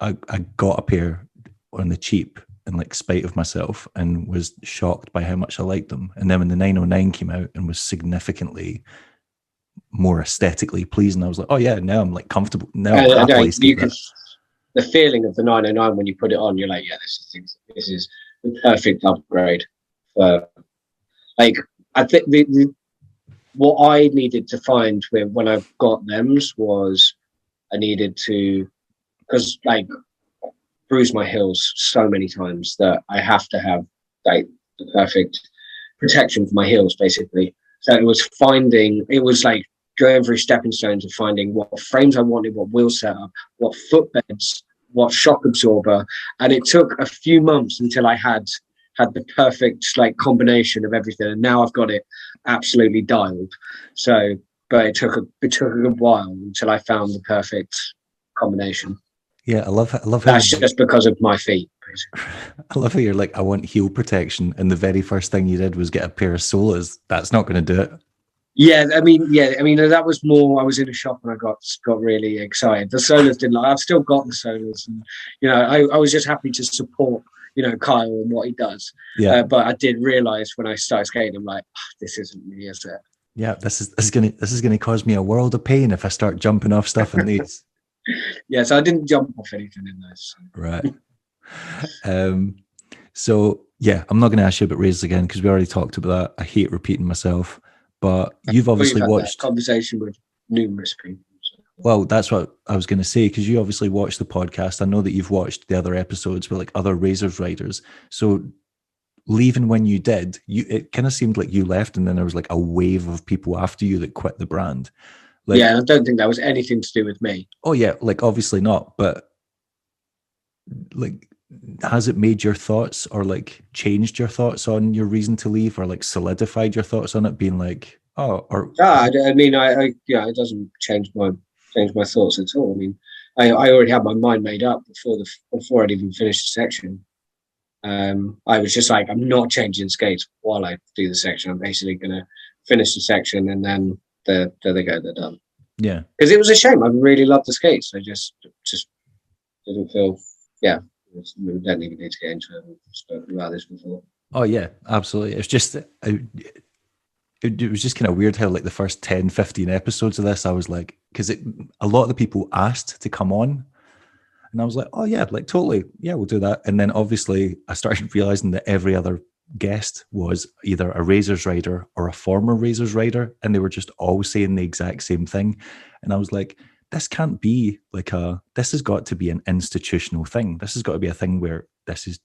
I got a pair on the cheap in like spite of myself, and was shocked by how much I liked them. And then when the 909 came out and was significantly more aesthetically pleasing, I was like, oh yeah, now I'm like comfortable. Now the feeling of the 909 when you put it on, you're like, yeah, this is the perfect upgrade. For like, I think what I needed to find when I got them's was I needed to, because like bruise my heels so many times that I have to have like the perfect protection for my heels, basically. So it was like going through stepping stones of finding what frames I wanted, what wheel setup, what footbeds, what shock absorber, and it took a few months until I had the perfect like combination of everything, and now I've got it absolutely dialed. So, but it took a good while until I found the perfect combination. Yeah, I love how that's just because of my feet. Basically. I love how you're like, I want heel protection, and the very first thing you did was get a pair of solas. That's not going to do it. Yeah, I mean, that was more. I was in a shop and I got really excited. The solas didn't. I've still got the solas, and I was just happy to support Kyle and what he does. Yeah. But I did realize when I started skating, I'm like, this isn't me, is it? Yeah, this is gonna cause me a world of pain if I start jumping off stuff in these. Yeah, so I didn't jump off anything in those. Right. So yeah, I'm not going to ask you about razors again because we already talked about that. I hate repeating myself, but you've obviously watched that conversation with numerous people. So. Well, that's what I was going to say, because you obviously watched the podcast. I know that you've watched the other episodes with like other razors riders. So leaving when you did, it kind of seemed like you left, and then there was like a wave of people after you that quit the brand. Like, yeah, I don't think that was anything to do with me. Oh yeah, like obviously not, but like has it made your thoughts or like changed your thoughts on your reason to leave, or like solidified your thoughts on it being like, oh, or Yeah, I mean, yeah, it doesn't change my thoughts at all. I mean, I already had my mind made up before I'd even finished the section. I was just like, I'm not changing skates while I do the section. I'm basically going to finish the section, and then there they go, they're done. yeah. Because it was a shame. I really loved the skates. I just didn't feel, yeah, we don't even need to get into it. We've spoken about this before. Oh yeah, absolutely. It's just it was just kind of weird how like the first 10, 15 episodes of this, I was like, because a lot of the people asked to come on, and I was like, oh yeah, like totally, yeah, we'll do that. And then obviously I started realizing that every other guest was either a Razors rider or a former Razors rider, and they were just all saying the exact same thing. And I was like, this can't be like this has got to be an institutional thing. This has got to be a thing where this is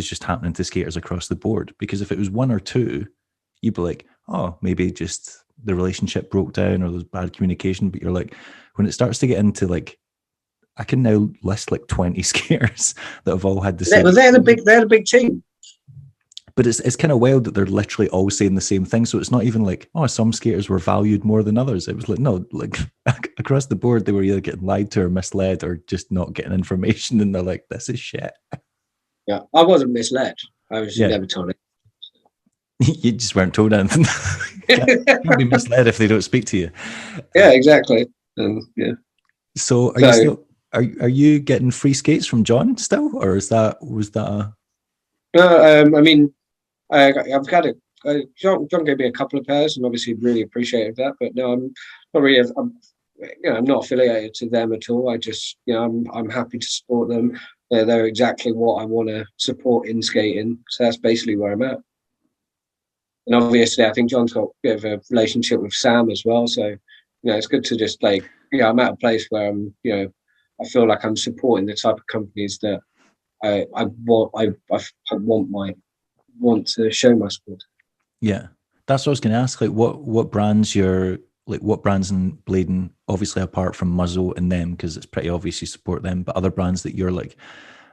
just happening to skaters across the board. Because if it was one or two, you'd be like, oh, maybe just the relationship broke down or there's bad communication. But you're like, when it starts to get into like, I can now list like 20 skaters that have all had the same. Well, they're the big team. But it's kind of wild that they're literally all saying the same thing. So it's not even like, oh, some skaters were valued more than others. It was like, no, like across the board, they were either getting lied to or misled or just not getting information. And they're like, this is shit. Yeah, I wasn't misled. I was just never told it. You just weren't told anything. Can't be misled if they don't speak to you. Yeah, exactly. Yeah. So are you still are you getting free skates from Jon still, or was that a? No, I mean, I've got it. Jon gave me a couple of pairs, and obviously really appreciated that. But no, I'm not really. I'm not affiliated to them at all. I just, I'm happy to support them. They're exactly what I want to support in skating. So that's basically where I'm at. And obviously, I think Jon's got a bit of a relationship with Sam as well. So, it's good to just like, I'm at a place where I'm, I feel like I'm supporting the type of companies that I want to show my support. Yeah, that's what I was going to ask. Like, what brands what brands in Bladen, obviously apart from Muzzle and them, because it's pretty obvious you support them, but other brands that you're like,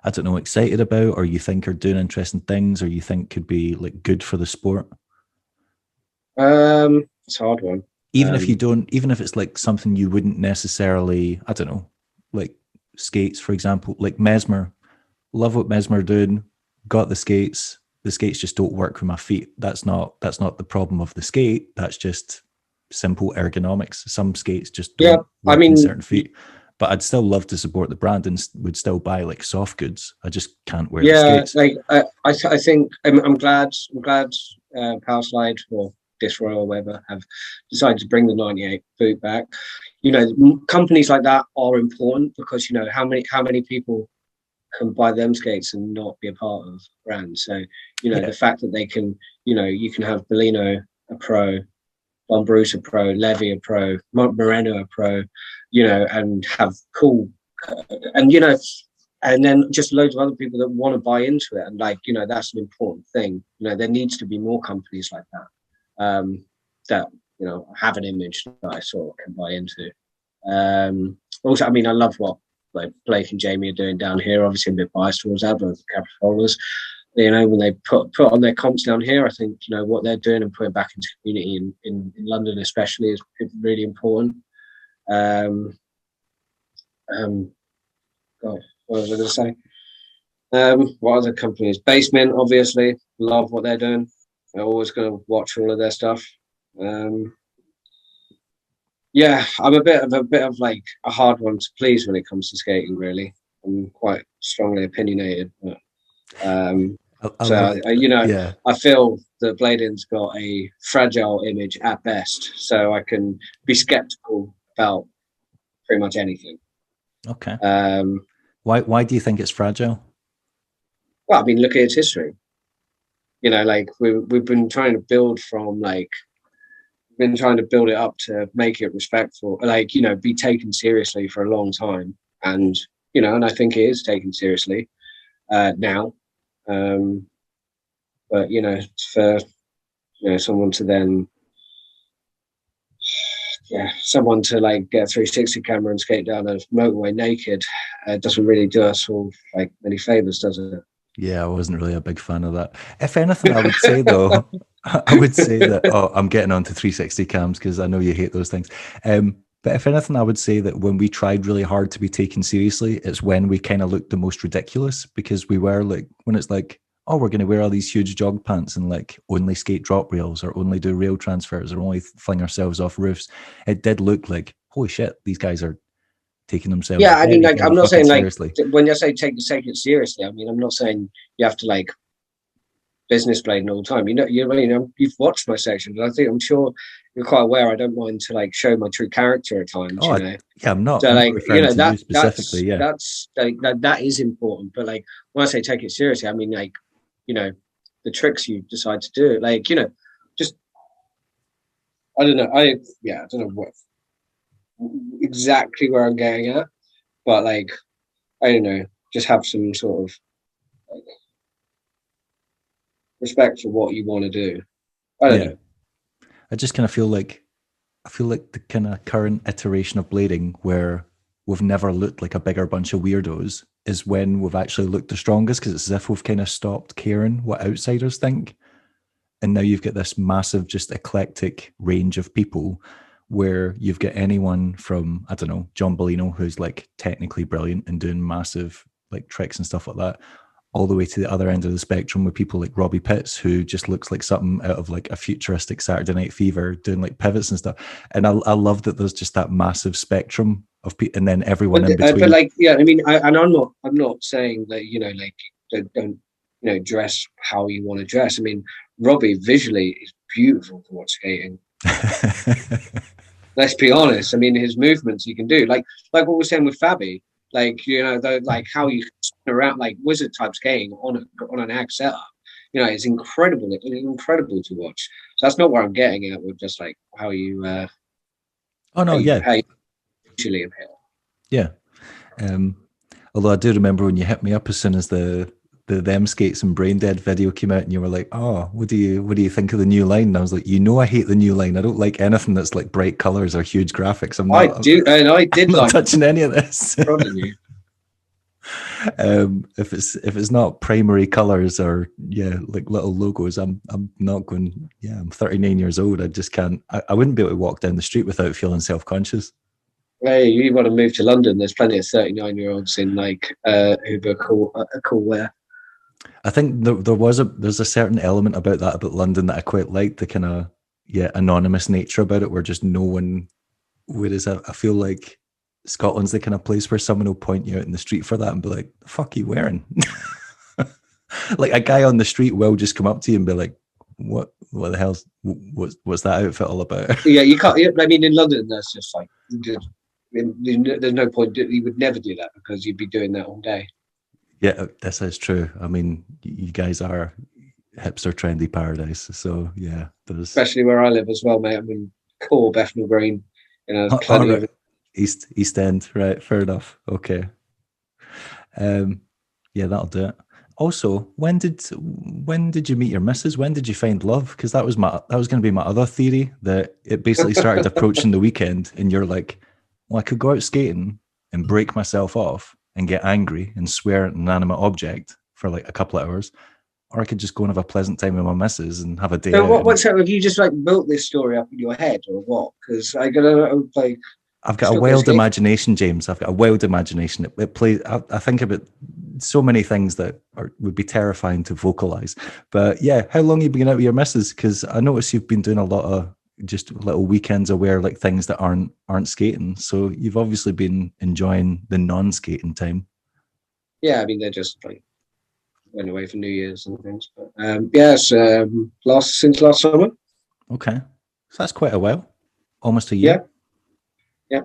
I don't know, excited about, or you think are doing interesting things, or you think could be like good for the sport? It's a hard one. Even if it's like something you wouldn't necessarily, I don't know, like skates, for example, like Mesmer. Love what Mesmer doing. Got the skates. The skates just don't work with my feet. That's not the problem of the skate. That's just simple ergonomics. Some skates just don't work in certain feet. But I'd still love to support the brand and would still buy like soft goods. I just can't wear the skates. Like I think I'm glad Power Slide or Disroy or whatever have decided to bring the 98 boot back. Companies like that are important because how many people can buy them skates and not be a part of brands. So the fact that they can, you can have Bellino a pro, Von Bruce a pro, Levy a pro, Moreno a pro, and have cool, and and then just loads of other people that want to buy into it, and that's an important thing. There needs to be more companies like that that have an image that I sort of can buy into. Also, I mean, I love what like Blake and Jamie are doing down here. Obviously, I'm a bit biased towards that, but Caprifolders, when they put on their comps down here, I think what they're doing and putting back into community in London especially is really important. God, what was I going to say? What other companies? Basement, obviously, love what they're doing. I'm always going to watch all of their stuff. Yeah, I'm a bit of like a hard one to please when it comes to skating. Really, I'm quite strongly opinionated, but I feel that Bladen's got a fragile image at best, so I can be skeptical about pretty much anything. Okay. Why do you think it's fragile? Well, I mean, look at its history. Like we've been trying to build from like. Been trying to build it up to make it respectful, be taken seriously for a long time, and and I think it is taken seriously now. But for someone to then someone to like get a 360 camera and skate down a motorway naked doesn't really do us all like many favors, does it? Yeah, I wasn't really a big fan of that. If anything, I would say though, I would say that, oh, I'm getting onto 360 cams because I know you hate those things. But if anything, I would say that when we tried really hard to be taken seriously, it's when we kind of looked the most ridiculous, because we were like, when it's like, oh, we're going to wear all these huge jog pants and like only skate drop rails or only do rail transfers or only fling ourselves off roofs. It did look like, holy shit, these guys are taking themselves. Yeah, I mean, like, I'm not saying like seriously. When you say take it seriously, I mean, I'm not saying you have to like business blading all the time. You've watched my sections. I think I'm sure you're quite aware. I don't mind to like show my true character at times. Oh, yeah, I'm not. So I'm like, not referring to you specifically. that's that is important. But like when I say take it seriously, I mean like, the tricks you decide to do. Like, just I don't know. I don't know what exactly where I'm getting at, but like I don't know, just have some sort of like, respect for what you want to do. I don't know. I just kind of feel like the kind of current iteration of blading where we've never looked like a bigger bunch of weirdos is when we've actually looked the strongest, because it's as if we've kind of stopped caring what outsiders think. And now you've got this massive, just eclectic range of people where you've got anyone from, I don't know, John Bellino, who's like technically brilliant and doing massive like tricks and stuff like that, all the way to the other end of the spectrum with people like Robbie Pitts, who just looks like something out of like a futuristic Saturday Night Fever doing like pivots and stuff. And I love that there's just that massive spectrum of people, and then everyone in between. But like, yeah, I mean, I'm not saying that, like don't, dress how you want to dress. I mean, Robbie visually is beautiful to watch skating. Let's be honest. I mean, his movements he can do, like what we're saying with Fabi, like like how you spin around like wizard type skating on an ag setup. It's incredible. It's incredible to watch. So that's not where I'm getting at with just like how you. Oh no, yeah. How you visually appeal. Yeah. Although I do remember when you hit me up as soon as the Them Skates and Brain Dead video came out, and you were like, oh, what do you think of the new line? And I was like, I hate the new line. I don't like anything that's like bright colors or huge graphics. I did not touching any of this. If it's not primary colors or like little logos, I'm not going. Yeah, I'm 39 years old. I just can't. I wouldn't be able to walk down the street without feeling self-conscious. Hey, you want to move to London? There's plenty of 39-year-olds in like Uber cool wear. I think there's a certain element about London that I quite like, the kind of anonymous nature about it, where just no one. Whereas I feel like Scotland's the kind of place where someone will point you out in the street for that and be like, "The fuck are you wearing?" Like a guy on the street will just come up to you and be like, "What the hell's what's that outfit all about?" Yeah, you can't. I mean, in London, that's just like there's no point. You would never do that because you'd be doing that all day. Yeah, this is true. I mean, you guys are hipster trendy paradise. So yeah, especially where I live as well, mate. I mean, core Bethnal Green. Plenty of East End, right? Fair enough. Okay. Yeah, that'll do it. Also, when did you meet your missus? When did you find love? Because that was going to be my other theory, that it basically started approaching the weekend, and you're like, well, I could go out skating and break myself off and get angry and swear at an inanimate object for like a couple of hours, or I could just go and have a pleasant time with my missus and have a day. So what's that? Have you just like built this story up in your head, or what? Because I've got a wild imagination, James. I've got a wild imagination. It plays. I think about so many things that would be terrifying to vocalize. But yeah, how long have you been out with your missus? Because I notice you've been doing a lot of just little weekends aware, like things that aren't skating. So you've obviously been enjoying the non-skating time. Yeah, I mean, they're just like went away for New Year's and things. But since last summer. Okay, so that's quite a while, almost a year. Yeah.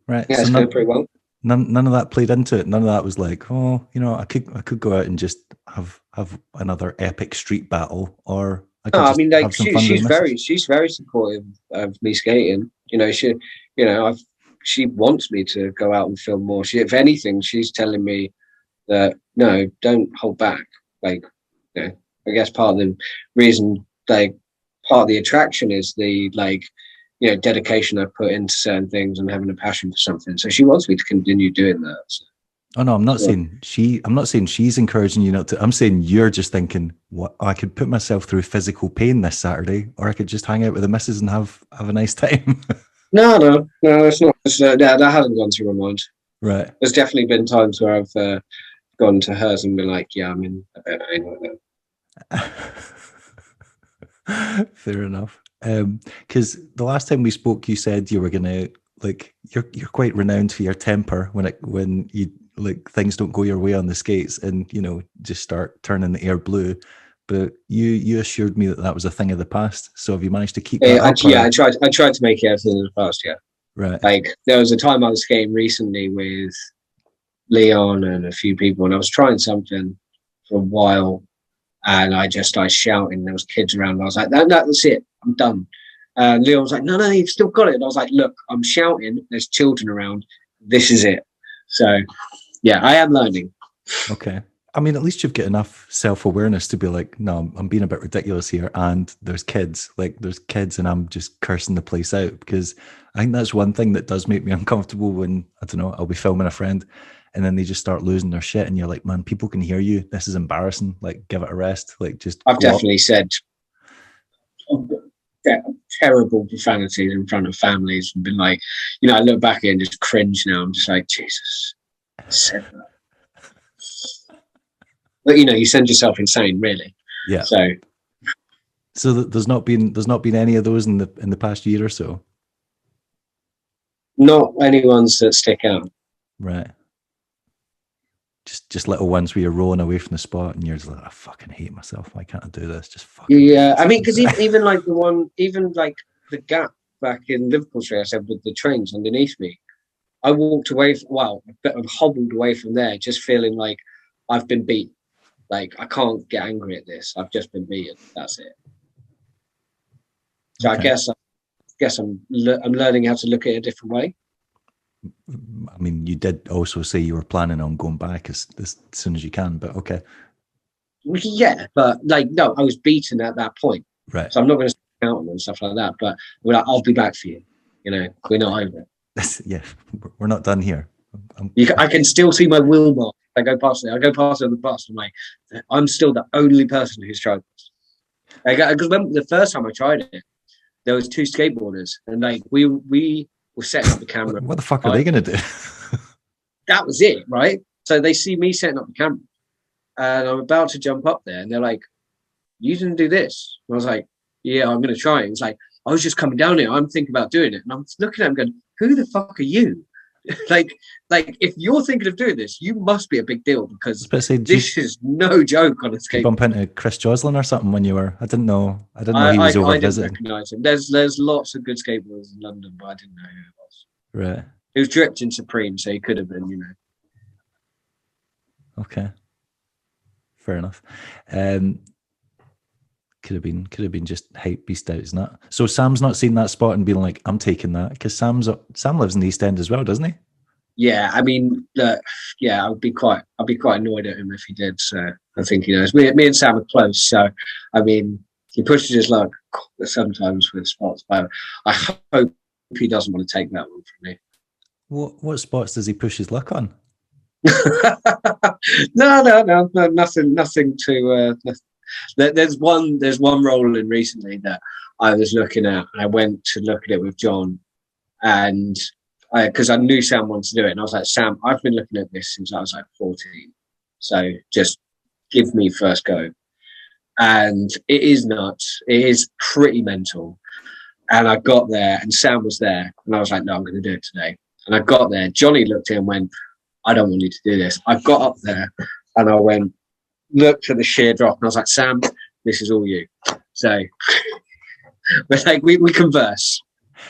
Right. Yeah, so it's going pretty well. None of that played into it. None of that was like, oh, I could go out and just have another epic street battle, or I mean, like she's very supportive of me skating. She wants me to go out and film more. If anything, she's telling me that no, don't hold back. Like, I guess part of the reason, like, part of the attraction is the like dedication I put into certain things and having a passion for something. So she wants me to continue doing that. So. Oh no, I'm not saying she's encouraging you not to. I'm saying you're just thinking, what, I could put myself through physical pain this Saturday, or I could just hang out with the missus and have a nice time. No, it's not. That hasn't gone through my mind. Right. There's definitely been times where I've gone to hers and been like, yeah, I'm in a bit of pain right now. Fair enough. Because the last time we spoke, you said you were gonna, like, you're quite renowned for your temper when you, like, things don't go your way on the skates and just start turning the air blue. But you assured me that was a thing of the past. So have you managed to keep that up? Yeah, I tried to make it a thing of the past. Yeah, right. Like there was a time I was skating recently with Leon and a few people, and I was trying something for a while, and I started shouting. There was kids around, and I was like, "No, that's it. I'm done." And Leon was like, "No, you've still got it." And I was like, "Look, I'm shouting. There's children around. This is it." So, yeah, I am learning. Okay. I mean, at least you've got enough self-awareness to be like, no, I'm being a bit ridiculous here. And there's kids, and I'm just cursing the place out, because I think that's one thing that does make me uncomfortable when, I don't know, I'll be filming a friend and then they just start losing their shit. And you're like, man, people can hear you. This is embarrassing. Like, give it a rest. Like, just. I've definitely said terrible profanities in front of families and been like, I look back at it and just cringe now. I'm just like, Jesus, I said that. But you send yourself insane, really. Yeah. So there's not been any of those in the past year or so. Not any ones that stick out. Right. Just little ones where you're rolling away from the spot and you're just like, I fucking hate myself. Why can't I do this? Just fucking. Yeah, I mean, because even like the gap back in Liverpool Street, I said, with the trains underneath me, I walked away. I've hobbled away from there, just feeling like I've been beat. Like, I can't get angry at this. I've just been beaten. That's it. So okay. I guess I'm learning how to look at it a different way. I mean, you did also say you were planning on going back as soon as you can, but okay. Yeah, but no, I was beaten at that point. Right. So I'm not going to stay out and stuff like that, but I'll be back for you. We're not over it. Yeah, we're not done here. I can still see my wheel mark. I go past it on the bus. I'm like, I'm still the only person who's tried this. Because the first time I tried it, there was two skateboarders, and we were setting up the camera. What the fuck are they going to do? That was it, right? So they see me setting up the camera, and I'm about to jump up there, and they're like, "You didn't do this." And I was like, "Yeah, I'm going to try it." It's like, I was just coming down here. I'm thinking about doing it, and I'm looking at them going, "Who the fuck are you?" like if you're thinking of doing this, you must be a big deal, because this is no joke on a skateboard. Bump into Chris Joslin or something when you were? I didn't know he was over visiting. I didn't recognise him. There's lots of good skateboarders in London, but I didn't know who it was. Right. He was dripped in Supreme, so he could have been, Okay. Fair enough. Could have been just hype beast out, isn't it? So Sam's not seen that spot and being like, I'm taking that, because Sam lives in the East End as well, doesn't he? Yeah, I mean, I'd be quite annoyed at him if he did. So I think he knows. Me and Sam are close, so I mean, he pushes his luck sometimes with spots, but I hope he doesn't want to take that one from me. What spots does he push his luck on? No, nothing to. There's one rolling recently that I was looking at, and I went to look at it with John, and because I knew Sam wanted to do it, and I was like, Sam, I've been looking at this since I was like 14, so just give me first go. And it is nuts. It is pretty mental. And I got there, and Sam was there, and I was like, no, I'm going to do it today. And I got there. Johnny looked in and went, I don't want you to do this. I got up there, and I looked at the sheer drop, and I was like, Sam, this is all you. So we're like, we converse.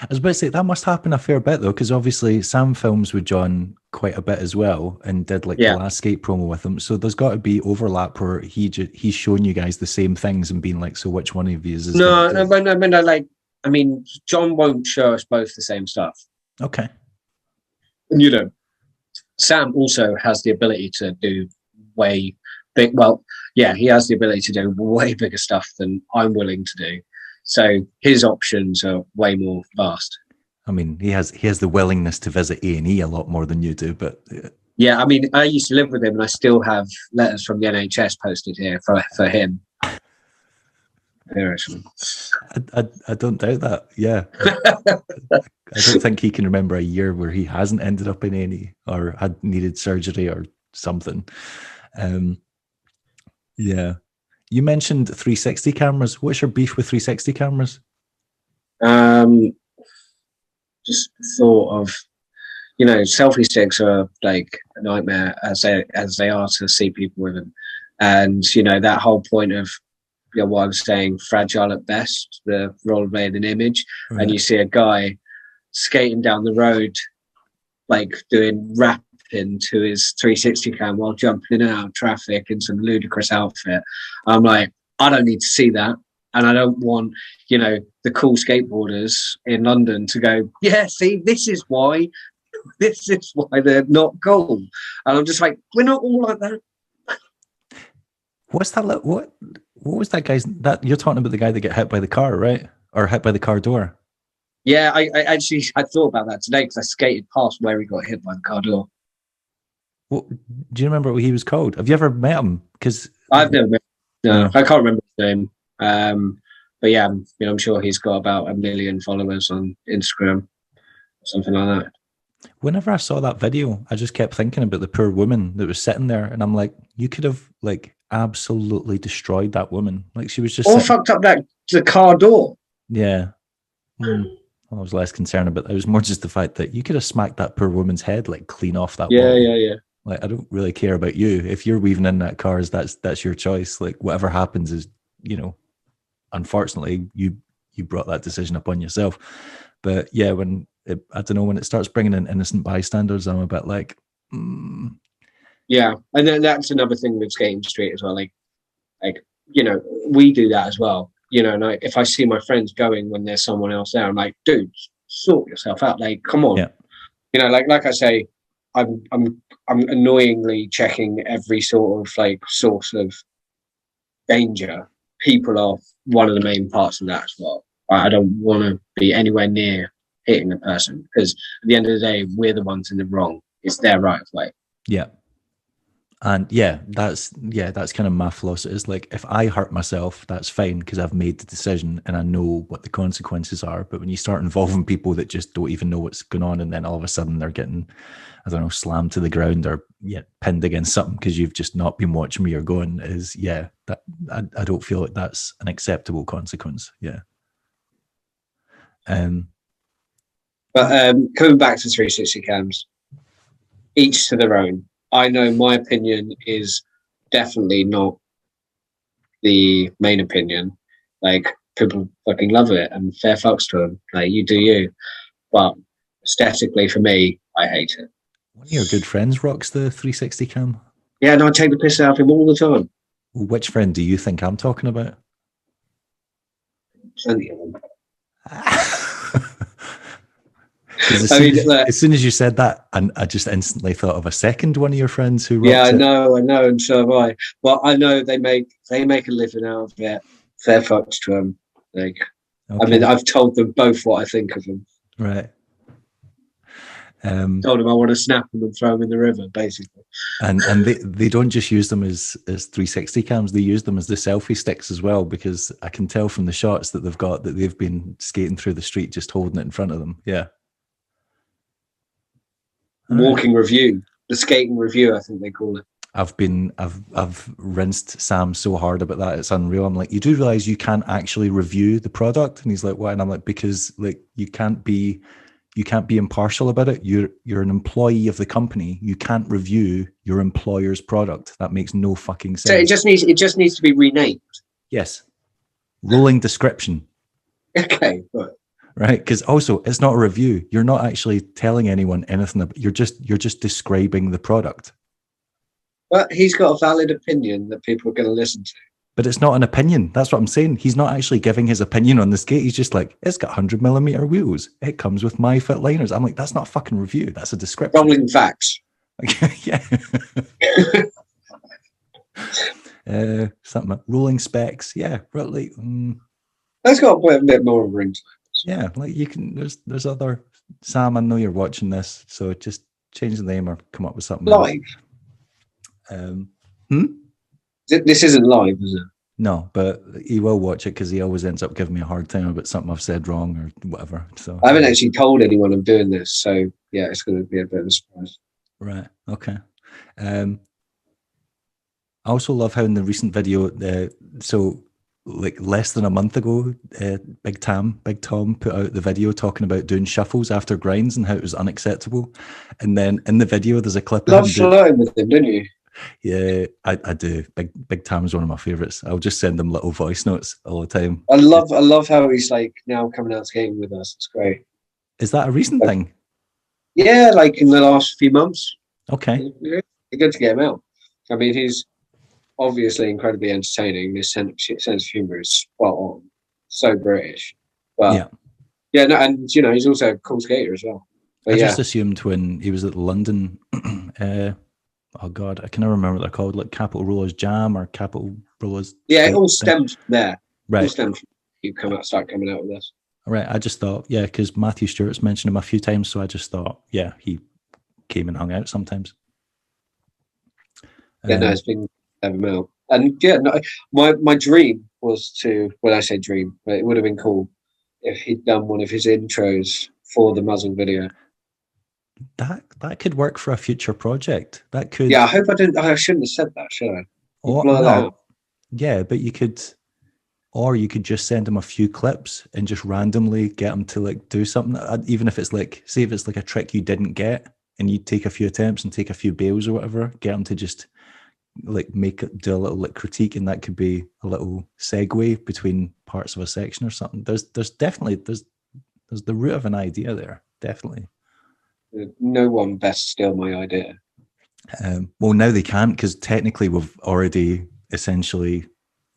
I was about to say, that must happen a fair bit though, because obviously Sam films with John quite a bit as well, and did the last skate promo with him. So there's got to be overlap where he's showing you guys the same things and being like, so which one of you is? No, I mean, John won't show us both the same stuff. Okay. And Sam also has the ability to do way big. Well, yeah, he has the ability to do way bigger stuff than I'm willing to do. So his options are way more vast. I mean, he has the willingness to visit A&E a lot more than you do, but yeah, I mean, I used to live with him, and I still have letters from the NHS posted here for him. I don't doubt that. Yeah, I don't think he can remember a year where he hasn't ended up in A&E or had needed surgery or something. Yeah. You mentioned 360 cameras. What's your beef with 360 cameras? Just the thought of, selfie sticks are like a nightmare as they are to see people with them, and that whole point of what I was saying, fragile at best, the rollerblading image, right. And you see a guy skating down the road, like doing rapping to his 360 cam while jumping in and out of traffic in some ludicrous outfit. I'm like, I don't need to see that. And I don't want, the cool skateboarders in London to go, yeah, see, this is why they're not cool. And I'm just like, we're not all like that. What's that? What was that guy's? That you're talking about the guy that got hit by the car, right? Or hit by the car door? Yeah, I thought about that today because I skated past where he got hit by the car door. What, do you remember what he was called? Have you ever met him? Because I've never met him. No, I can't remember his name. But yeah, I'm sure he's got about 1 million followers on Instagram, or something like that. Whenever I saw that video, I just kept thinking about the poor woman that was sitting there, and I'm like, you could have absolutely destroyed that woman. Like she was just fucked up the car door. Yeah. I was less concerned about that. It was more just the fact that you could have smacked that poor woman's head clean off that wall. Yeah. Like I don't really care about you. If you're weaving in that cars, that's your choice. Like whatever happens is, unfortunately you brought that decision upon yourself. But yeah, when it starts bringing in innocent bystanders, I'm a bit like, Yeah, and then that's another thing with skating street as well. Like we do that as well. And if I see my friends going when there's someone else there, I'm like, dude, sort yourself out. Like, come on. Yeah. Like I say, I'm annoyingly checking every sort of source of danger. People are one of the main parts of that as well. I don't want to be anywhere near hitting a person because at the end of the day, we're the ones in the wrong. It's their right of way. Yeah. And that's kind of my philosophy. Is like, if I hurt myself, that's fine because I've made the decision and I know what the consequences are. But when you start involving people that just don't even know what's going on, and then all of a sudden they're getting, I don't know, slammed to the ground or pinned against something because you've just not been watching where you're going, that I don't feel like that's an acceptable consequence. Yeah. But coming back to 360 cams, each to their own. I know my opinion is definitely not the main opinion. Like, people fucking love it and fair fucks to them. Like, you do you. But aesthetically, for me, I hate it. One of your good friends rocks the 360 cam. Yeah, and I take the piss out of him all the time. Which friend do you think I'm talking about? Plenty of them. As soon as you said that, and I just instantly thought of a second one of your friends who rocks I know, and so have I. Well, I know they make a living out of it. Fair fucks to them. Like, okay. I mean, I've told them both what I think of them. Right. Told them I want to snap them and throw them in the river, basically. And they don't just use them as 360 cams; they use them as the selfie sticks as well. Because I can tell from the shots that they've got that they've been skating through the street just holding it in front of them. Yeah. Walking review, the skating review, I think they call it. I've rinsed Sam so hard about that, it's unreal. I'm like, you do realize you can't actually review the product? And he's like, why? And I'm like, because you can't be impartial about it. You're an employee of the company. You can't review your employer's product. That makes no fucking sense. So it just needs to be renamed. Yes. Rolling description. Okay, right, because also it's not a review. You're not actually telling anyone anything about, you're just describing the product. But he's got a valid opinion that people are going to listen to. But it's not an opinion. That's what I'm saying. He's not actually giving his opinion on the skate. He's just like, it's got 100mm wheels. It comes with my fit liners. I'm like, that's not a fucking review. That's a description. Rolling facts. Yeah. Something like rolling specs. Yeah. Right. That's got a bit more of a ring to it. Yeah, like you can. There's other Sam. I know you're watching this, so just change the name or come up with something Live. else. Hmm? This isn't live, is it? No, but he will watch it because he always ends up giving me a hard time about something I've said wrong or whatever. So I haven't actually told anyone I'm doing this, so yeah, it's going to be a bit of a surprise. Right. Okay. I also love how in the recent video, so like less than a month ago, Big Tom put out the video talking about doing shuffles after grinds and how it was unacceptable. And then in the video, there's a clip of Love him flirting with him, didn't you? Yeah, I do. Big Tom's one of my favorites. I'll just send them little voice notes all the time. I love how he's like now coming out skating with us. It's great. Is that a recent thing? Yeah, like in the last few months. Okay. Yeah, it's good to get him out. I mean, he's obviously incredibly entertaining. His sense of humor is spot on. So British. But yeah, no, and you know, he's also a cool skater as well. But I just assumed when he was at London, oh God, I can never remember what they're called, like Capital Rollers Jam or Capital Rollers. Yeah, it all stems from there. Right. It all stems from you start coming out with this. Right. I just thought, yeah, because Matthew Stewart's mentioned him a few times, so I just thought, yeah, he came and hung out sometimes. Yeah, no, it's been having him out. And yeah, no, my dream was to, when I say dream, but it would have been cool if he'd done one of his intros for the Muzzle video. That could work for a future project. That could. Yeah, I hope I didn't. I shouldn't have said that, should I? No. Yeah, but you could, or you could just send him a few clips and just randomly get him to like do something. Even if it's like, say, if it's like a trick you didn't get, and you take a few attempts and take a few bails or whatever, get him to just like do a little like critique, and that could be a little segue between parts of a section or something. There's definitely there's the root of an idea there, definitely. No one best steal my idea. Well, now they can't, because technically we've already essentially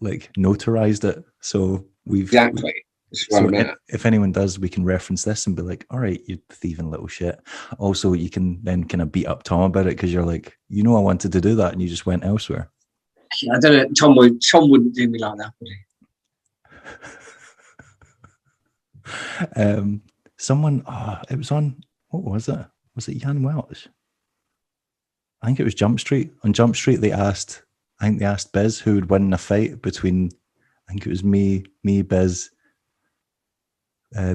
like notarized it. So exactly. So if anyone does, we can reference this and be like, all right, you thieving little shit. Also, you can then kind of beat up Tom about it because you're like, you know, I wanted to do that and you just went elsewhere. I don't know. Tom wouldn't do me like that, would he? Someone, it was on, what was it? Was it Jan Welch? I think it was Jump Street. On Jump Street, they asked Biz who would win in a fight between, I think it was me, Biz,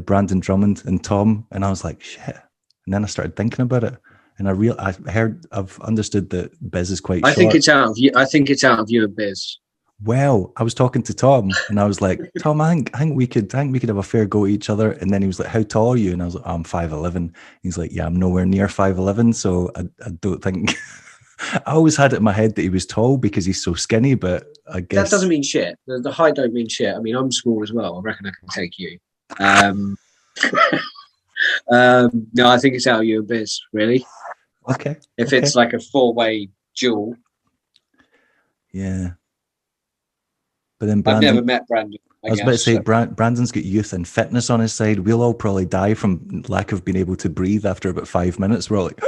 Brandon Drummond and Tom, and I was like, shit. And then I started thinking about it, and I've understood that Biz is quite short. I think it's out of you. I think it's out of you and Biz. Well, I was talking to Tom, and I was like, Tom, I think we could have a fair go at each other. And then he was like, how tall are you? And I was like, I'm 5'11". He's like, yeah, I'm nowhere near 5'11", so I don't think. I always had it in my head that he was tall because he's so skinny, but I guess that doesn't mean shit. The height don't mean shit. I mean, I'm small as well. I reckon I can take you. No, I think it's out of you and Biz, really. Okay. If it's like a 4-way duel. Yeah. But then I've never met Brandon. I was about to say, Brandon's got youth and fitness on his side. We'll all probably die from lack of being able to breathe after about 5 minutes. We're all like,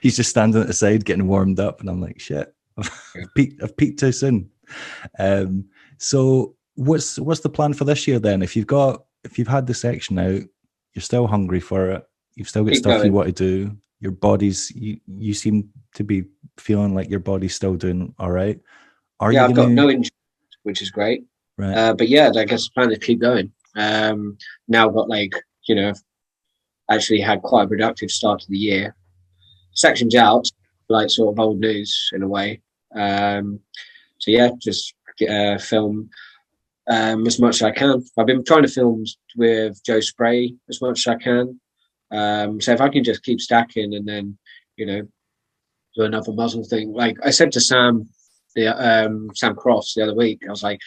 he's just standing at the side getting warmed up, and I'm like, shit, I've peaked too soon. So what's the plan for this year then? If you've had the section out, you're still hungry for it, you've still got stuff you want to do, your body's, you seem to be feeling like your body's still doing all right. I've got no injuries, which is great. Right. But yeah, I guess the plan is to keep going. Now got actually had quite a productive start to the year. Sections out, like sort of old news in a way. So yeah, just film as much as I can. I've been trying to film with Joe Spray as much as I can. So if I can just keep stacking and then, do another muzzle thing. Like I said to Sam Cross the other week, I was like,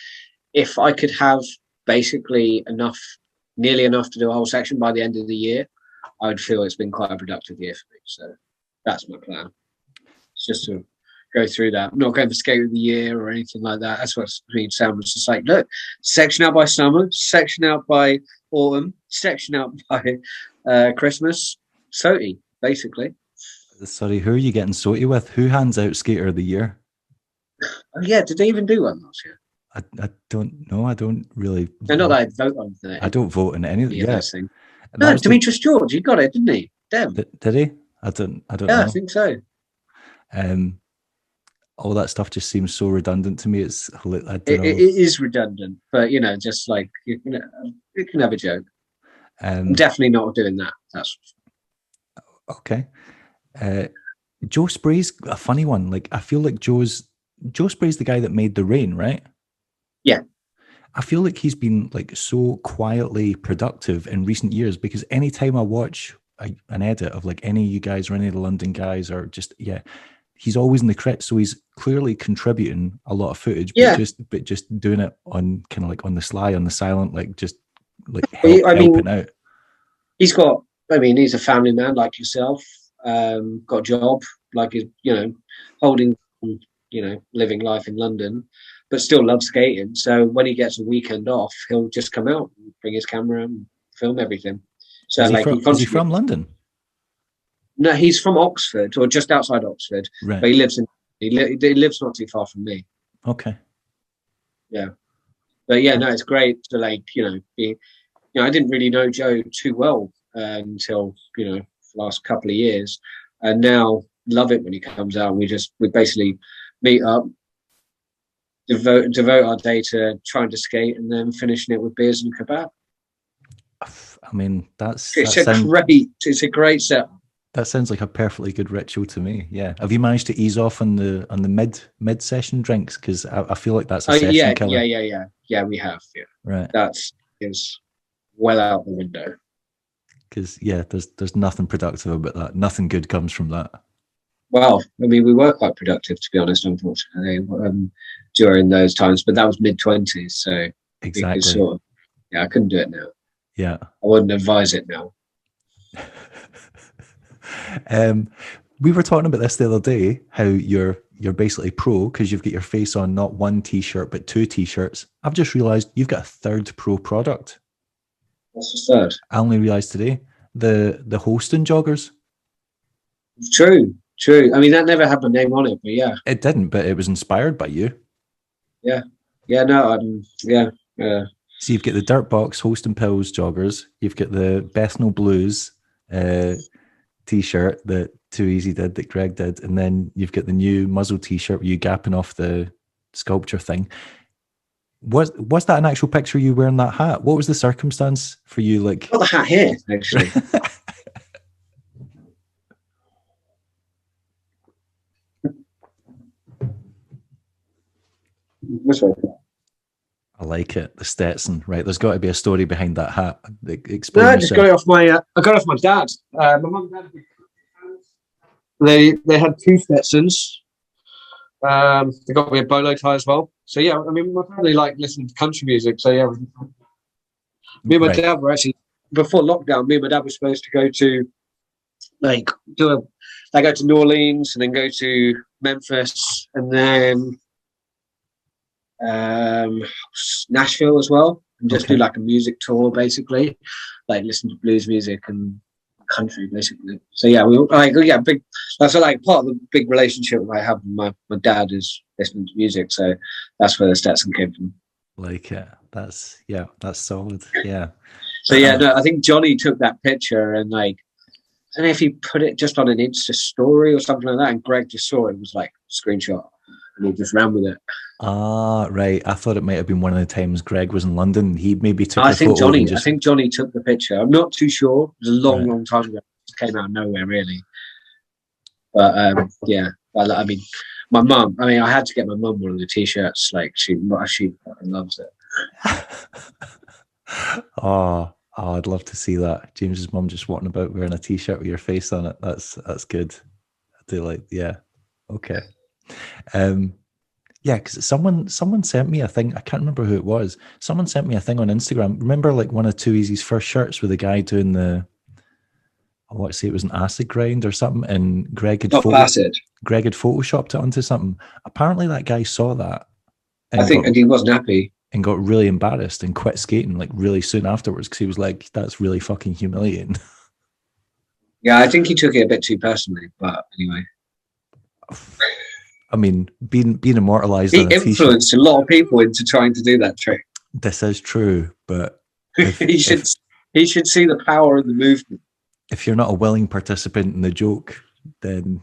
if I could have basically nearly enough to do a whole section by the end of the year, I would feel it's been quite a productive year for me. So that's my plan. It's just to go through that. I'm not going for skate of the year or anything like that. That's what Sam was just like, look, section out by summer, section out by autumn, section out by Christmas, SOTI, basically. Sorry, who are you getting SOTI with? Who hands out skater of the year? Oh yeah, did they even do one last year? I don't know. I don't really. No, not that I'd vote on I don't vote in any. of Yeah, those things. that No, was the. Demetrius George, he got it, didn't he? Damn. Did he? I don't Yeah, I know. think so. All that stuff just seems so redundant to me. I don't It know. is redundant, but just like you can have a joke. I'm Um, definitely not doing that. That's okay. Uh, Joe Spray's a funny one. Like I feel like Joe Spray's the guy that made The Rain, right? yeah, I feel like he's been like so quietly productive in recent years because anytime I watch an edit of like any of you guys or any of the London guys or just he's always in the credits. So he's clearly contributing a lot of footage, but yeah. just doing it on kind of like on the sly, on the silent, like just like I mean, helping out. he's got. I mean, he's a family man like yourself. Got a job, like holding, living life in London, but still loves skating. So when he gets a weekend off, he'll just come out and bring his camera and film everything. So like he Is he contributes. from London? No, he's from Oxford or just outside Oxford, Right. but he lives in. He lives not too far from me. Okay. Yeah, but yeah, no, it's great to like be. I didn't really know Joe too well until the last couple of years, and now love it when he comes out. We basically meet up, devote our day to trying to skate, and then finishing it with beers and kebab. I mean, It's a great set. that sounds like a perfectly good ritual to me. Yeah. Have you managed to ease off on the mid session drinks? Because I feel like that's a session killer. Yeah. We have. Yeah, Right. is well out the window. Because there's nothing productive about that. Nothing good comes from that. Well, I mean, we were quite productive, to be honest, unfortunately, during those times. But that was mid-20s, so Exactly. I couldn't do it now. Yeah. I wouldn't advise it now. We were talking about this the other day, how you're basically pro because you've got your face on not one t-shirt but two t-shirts. I've just realized you've got a third pro product. What's the third? I only realized today the Holston joggers. True. I mean, that never had my name on it, but yeah, It didn't, but it was inspired by you. yeah. No, yeah. So you've got the Dirtbox Holston Pills joggers. You've got the Bethnal Blues t-shirt that Too Easy did, that Greg did, and then you've got the new Muzzle t-shirt with you gapping off the sculpture thing. Was that an actual picture of you wearing that hat? What was the circumstance for you? Like, got the hat here, actually. This one. I like it. The Stetson, right? There's got to be a story behind that hat. Explain No, I yourself. just got it off my. I got it off my dad. My mum and dad. They had two Stetsons. They got me a bolo tie as well. So yeah, I mean, my family like listening to country music. So yeah, me and my dad were actually before lockdown. Me and my dad were supposed to go to go to New Orleans and then go to Memphis and then Nashville as well, and just do like a music tour, basically, like listen to blues music and country, basically. So yeah, big. That's like part of the big relationship I have with my dad is listening to music. So that's where the Stetson came from. Like it. That's solid. Yeah. So yeah, no, I think Johnny took that picture and like, I don't know if he put it just on an Insta story or something like that, and Greg just saw it. It was like screenshot, and he just ran with it. Ah, right. I thought it might have been one of the times Greg was in London. He maybe took I think Johnny took the picture. I'm not too sure. It was a long time ago. It came out of nowhere, really. But yeah, I mean, my mum. I mean, I had to get my mum one of the t-shirts. Like she loves it. Oh, I'd love to see that. James's mum just walking about wearing a t-shirt with your face on it. That's good. I do like. Yeah. Okay. Yeah, because someone sent me a thing. I can't remember who it was. Someone sent me a thing on Instagram. Remember, like one of Too Easy's first shirts with the guy doing I want to say it was an acid grind or something, and Greg had photoshopped it onto something. Apparently, that guy saw that. And he wasn't happy and got really embarrassed and quit skating like really soon afterwards because he was like, "That's really fucking humiliating." Yeah, I think he took it a bit too personally, but anyway. I mean, being immortalized He on a t-shirt. influenced a lot of people into trying to do that trick. This is true, but he should see the power of the movement. if you're not a willing participant in the joke, then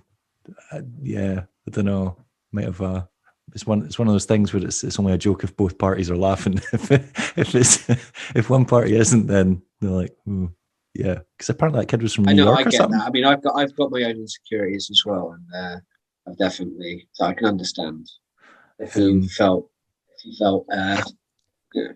yeah, I don't know. Might have it's one of those things where it's only a joke if both parties are laughing. if one party isn't, then they're like, ooh, yeah. Because apparently that kid was from New York or something. That. I mean, I've got my own insecurities as well, and I've definitely, so I can understand if you felt a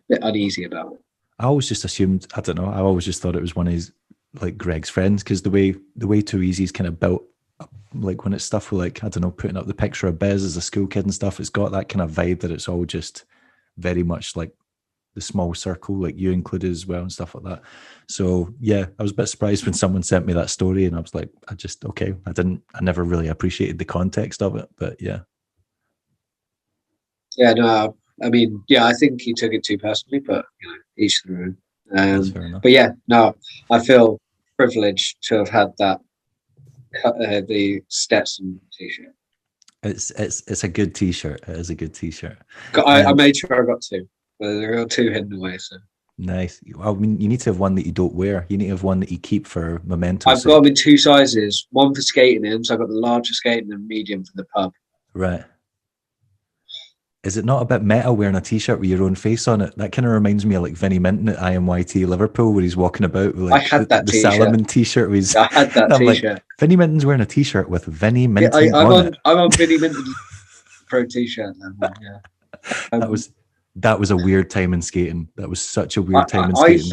bit uneasy about it. I always just assumed, I don't know, I always just thought it was one of his, like, Greg's friends, because the way Too Easy's kind of built up, like when it's stuff with, like, I don't know, putting up the picture of Bez as a school kid and stuff, it's got that kind of vibe that it's all just very much like the small circle, like you included as well and stuff like that. So yeah, I was a bit surprised when someone sent me that story and I was like, I never really appreciated the context of it, but yeah. Yeah, no, I mean, yeah, I think he took it too personally, but each their own. But yeah, no, I feel privileged to have had that the Stetson t-shirt. It's a good t-shirt. It is a good t-shirt. I made sure I got two. There are two hidden away. So nice. Well, I mean, you need to have one that you don't wear. You need to have one that you keep for memento. I've got them in two sizes. One for skating in, so I've got the larger skating and medium for the pub. Right. Is it not a bit meta wearing a t-shirt with your own face on it? That kind of reminds me of like Vinnie Minton at IMYT Liverpool, where he's walking about with like the Salomon t-shirt. I had that t-shirt. Like, Vinnie Minton's wearing a t-shirt with Vinnie Minton yeah, I'm on Vinnie Minton's pro t-shirt. That was a weird time in skating. That was such a weird time in skating.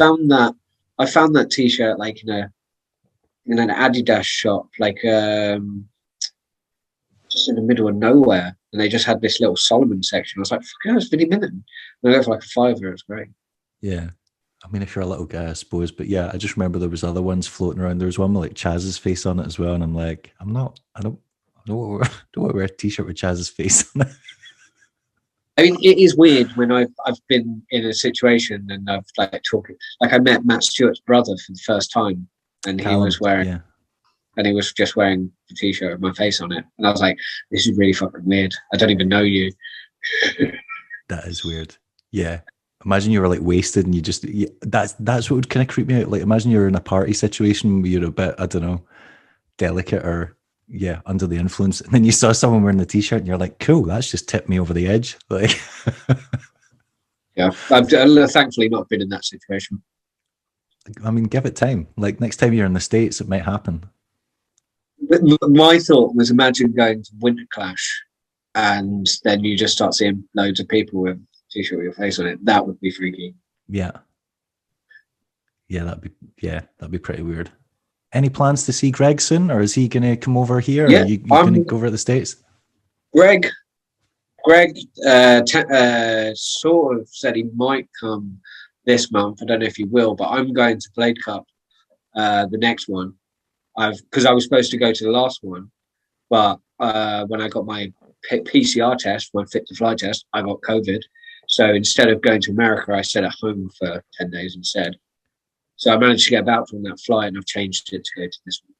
I found that t-shirt like in an Adidas shop, like just in the middle of nowhere. And they just had this little Solomon section. I was like, fuck, it's Vinnie Minton. And I got for like a $5. It's great. Yeah. I mean, if you're a little guy, I suppose. But yeah, I just remember there was other ones floating around. There was one with like Chaz's face on it as well. And I'm like, I don't want to wear a t-shirt with Chaz's face on it. I mean, it is weird when I've been in a situation and I've like talking, like I met Matt Stewart's brother for the first time, and he was wearing, and he was just wearing the t-shirt with my face on it, and I was like, "This is really fucking weird. I don't even know you." That is weird. Yeah, imagine you were like wasted and you just that's what would kind of creep me out. Like, imagine you're in a party situation where you're a bit, I don't know, delicate or under the influence, and then you saw someone wearing the t-shirt and you're like, cool, that's just tipped me over the edge. Like yeah, I've thankfully not been in that situation. I mean, give it time. Like next time you're in the States, it might happen. But my thought was, imagine going to Winter Clash and then you just start seeing loads of people with a t-shirt with your face on it. That would be freaky. Yeah, that'd be pretty weird. Any plans to see Greg soon, or is he going to come over here? Yeah, or are you going to go over to the States? Greg sort of said he might come this month. I don't know if he will, but I'm going to Blade Cup, the next one. Because I was supposed to go to the last one, but when I got my PCR test, my fit to fly test, I got COVID. So instead of going to America, I stayed at home for 10 days instead. So I managed to get back from that flight, and I've changed it to go to this one.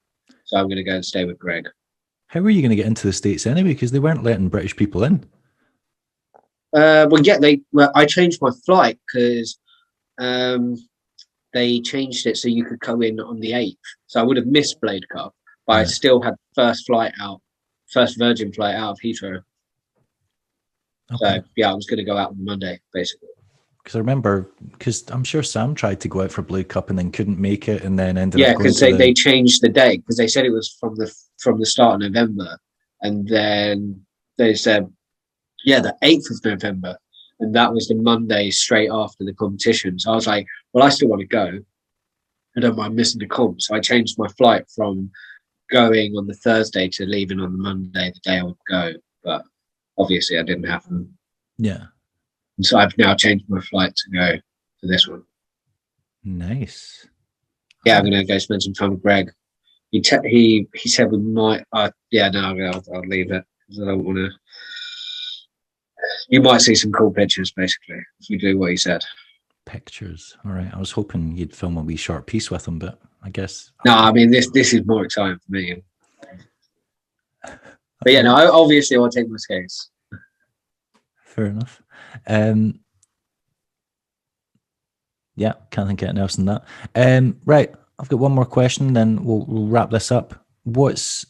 So I'm going to go and stay with Greg. How are you going to get into the States anyway? Because they weren't letting British people in. I changed my flight because they changed it so you could come in on the 8th. So I would have missed Blade Cup, but I still had first Virgin flight out of Heathrow. Okay. So yeah, I was going to go out on Monday, basically. Because I remember, I'm sure Sam tried to go out for Blade Cup and then couldn't make it, and then ended up. Yeah, because they changed the date, because they said it was from the start of November, and then they said, the 8th of November, and that was the Monday straight after the competition. So I was like, well, I still want to go. I don't mind missing the comp, so I changed my flight from going on the Thursday to leaving on the Monday, the day I would go. But obviously, that didn't happen. Yeah. So I've now changed my flight to go to this one. Nice. Yeah, I'm going to go spend some time with Greg. He said we might. I'll leave it because I don't want to. You might see some cool pictures, basically, if you do what he said. Pictures. All right. I was hoping you'd film a wee short piece with him, but I guess. No, I mean this is more exciting for me. But yeah, no, obviously I'll take my skates. Fair enough. Yeah, can't think of anything else than that. Right, I've got one more question, then we'll wrap this up.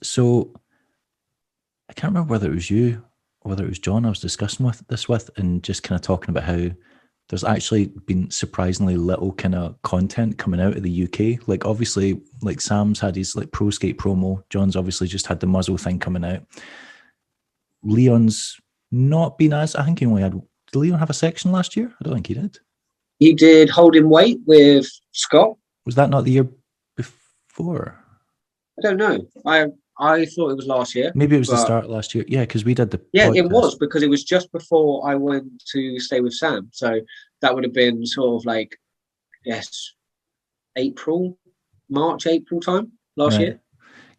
So I can't remember whether it was you or whether it was John I was discussing this with, and just kind of talking about how there's actually been surprisingly little kind of content coming out of the UK. Like obviously, like Sam's had his like Pro Skate promo. John's obviously just had the Muzzle thing coming out. Leon's not been as, I think he only had, did Leon have a section last year? I don't think he did. He did Holding Weight with Scott. Was that not the year before? I don't know. I thought it was last year. Maybe it was the start of last year. Yeah, because we did the podcast. It was, because it was just before I went to stay with Sam. So that would have been sort of like, yes, March, April time last year.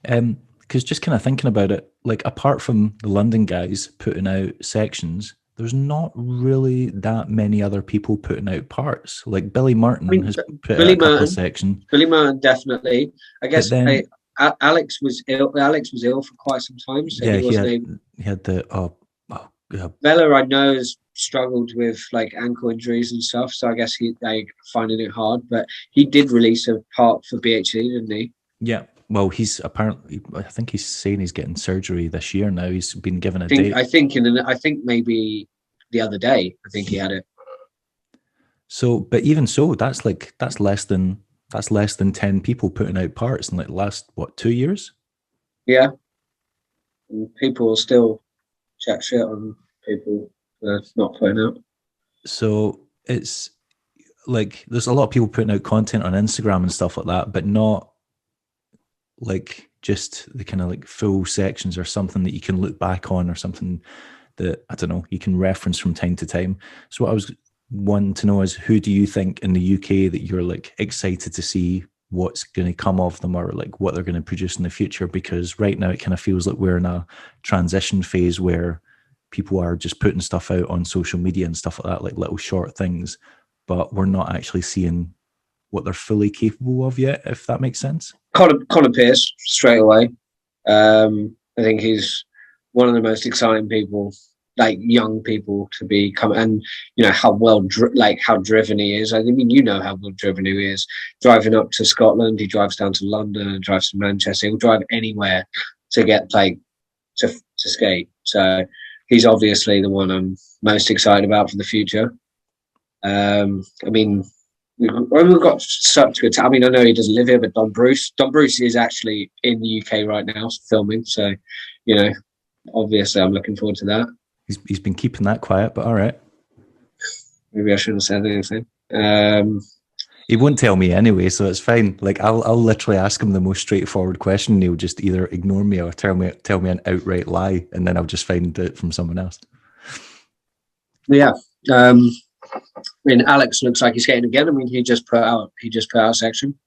Because just kind of thinking about it, like apart from the London guys putting out sections, there's not really that many other people putting out parts. Like Billy Martin has put out a couple of sections. Billy Martin, definitely. I guess then, Alex was ill. Alex was ill for quite some time. So yeah, he had the Bella, I know, has struggled with like ankle injuries and stuff. So I guess he finding it hard. But he did release a part for BHC, didn't he? Yeah. Well, he's apparently, I think he's saying he's getting surgery this year now. He's been given a date. I think maybe the other day, I think he had it. So, but even so, that's less than 10 people putting out parts in like the last, 2 years? Yeah. And people will still chat shit on people not putting out. So it's like, there's a lot of people putting out content on Instagram and stuff like that, but not like just the kind of like full sections or something that you can look back on or something that, I don't know, you can reference from time to time. So what I was wanting to know is, who do you think in the UK that you're like excited to see what's going to come of them, or like what they're going to produce in the future? Because right now it kind of feels like we're in a transition phase where people are just putting stuff out on social media and stuff like that, like little short things, but we're not actually seeing what they're fully capable of yet, if that makes sense. Connor Pierce, straight away. I think he's one of the most exciting people, like young people, to become, and you know how how driven he is. I mean, you know how well driven he is. Driving up to Scotland, he drives down to London and drives to Manchester. He'll drive anywhere to get to skate. So he's obviously the one I'm most excited about for the future. I mean, we've got such good. I mean, I know he doesn't live here, but Don Bruce is actually in the UK right now filming. So, you know, obviously, I'm looking forward to that. He's been keeping that quiet, but all right. Maybe I shouldn't have said anything. He won't tell me anyway, so it's fine. Like I'll literally ask him the most straightforward question, and he'll just either ignore me or tell me an outright lie, and then I'll just find it from someone else. Yeah. I mean, Alex looks like he's skating again. I mean, he just put out a section.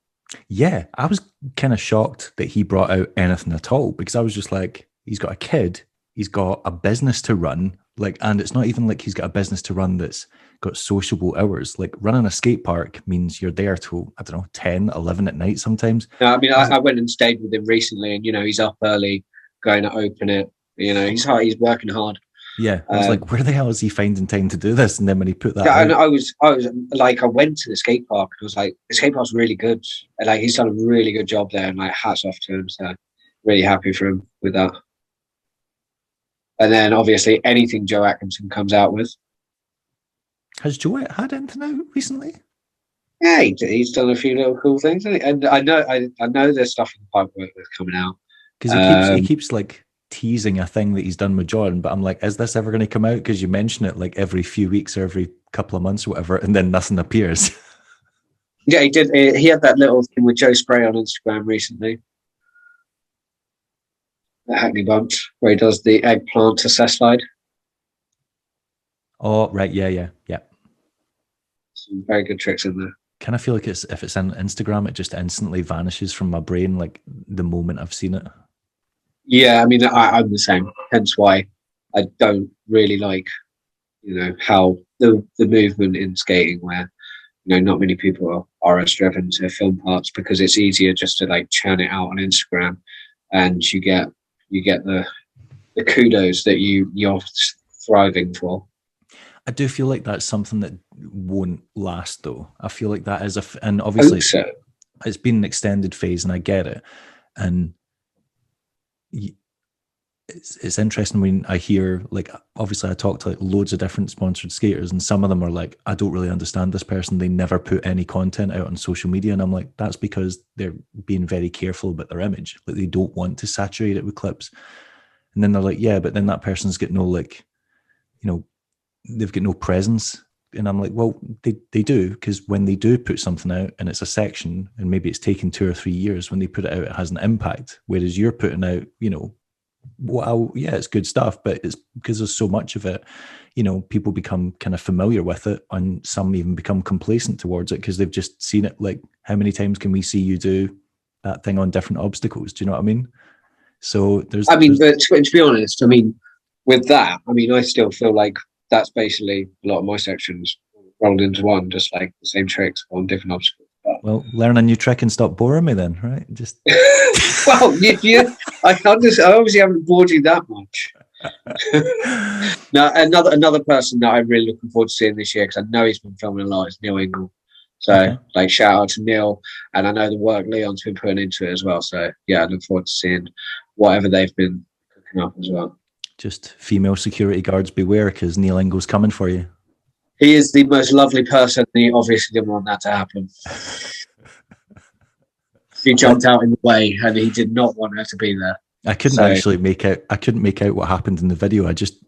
Yeah, I was kind of shocked that he brought out anything at all, because I was just like, he's got a kid, he's got a business to run, like, and it's not even like he's got a business to run that's got sociable hours. Like running a skate park means you're there till, I don't know, 10, 11 at night sometimes. No, I mean, I went and stayed with him recently, and you know, he's up early, going to open it. You know, he's working hard. Yeah, I was like, where the hell is he finding time to do this? And then when he put that out, and I was like, I went to the skate park and I was like, the skate park's really good. And like, he's done a really good job there, and like, hats off to him. So really happy for him with that. And then obviously anything Joe Atkinson comes out with. Has Joe had anything out recently? Yeah, he's done a few little cool things, and I know there's stuff in the pipework that's coming out, because he keeps like teasing a thing that he's done with John, but I'm like, is this ever going to come out? Because you mention it like every few weeks or every couple of months or whatever, and then nothing appears. Yeah, he did. He had that little thing with Joe Spray on Instagram recently, the Hackney Bunch, where he does the eggplant to cess slide. Oh, right. Yeah. Some very good tricks in there. Kind of feel like if it's on Instagram, it just instantly vanishes from my brain like the moment I've seen it. Yeah, I mean, I'm the same. Hence why I don't really like, you know, how the movement in skating, where, you know, not many people are as driven to film parts, because it's easier just to like churn it out on Instagram, and you get the the kudos that you're thriving for. I do feel like that's something that won't last, though. I feel like that is and I obviously hope so. it's been an extended phase, and I get it. And it's interesting when I hear, like, obviously I talk to like loads of different sponsored skaters, and some of them are like, I don't really understand this person. They never put any content out on social media. And I'm like, that's because they're being very careful about their image. Like, they don't want to saturate it with clips. And then they're like, yeah, but then that person's got no, like, you know, they've got no presence. And I'm like, well, they do, because when they do put something out and it's a section and maybe it's taken 2 or 3 years, when they put it out, it has an impact. Whereas you're putting out, you know, well, yeah, it's good stuff, but it's because there's so much of it, you know, people become kind of familiar with it, and some even become complacent towards it because they've just seen it. Like, how many times can we see you do that thing on different obstacles? Do you know what I mean? So I mean, but to be honest, I mean, with that, I mean, I still feel like that's basically a lot of my sections rolled into one, just like the same tricks on different obstacles. But... well, learn a new trick and stop boring me then, right? Just well, I obviously haven't bored you that much. Now, another person that I'm really looking forward to seeing this year, because I know he's been filming a lot, is Neil Ingle. So, okay. Like, shout out to Neil, and I know the work Leon's been putting into it as well. So, yeah, I look forward to seeing whatever they've been cooking up as well. Just female security guards beware, because Neil Ingle's coming for you. He is the most lovely person. He obviously didn't want that to happen. He jumped out in the way, and he did not want her to be there. I couldn't actually make out. I couldn't make out what happened in the video. I just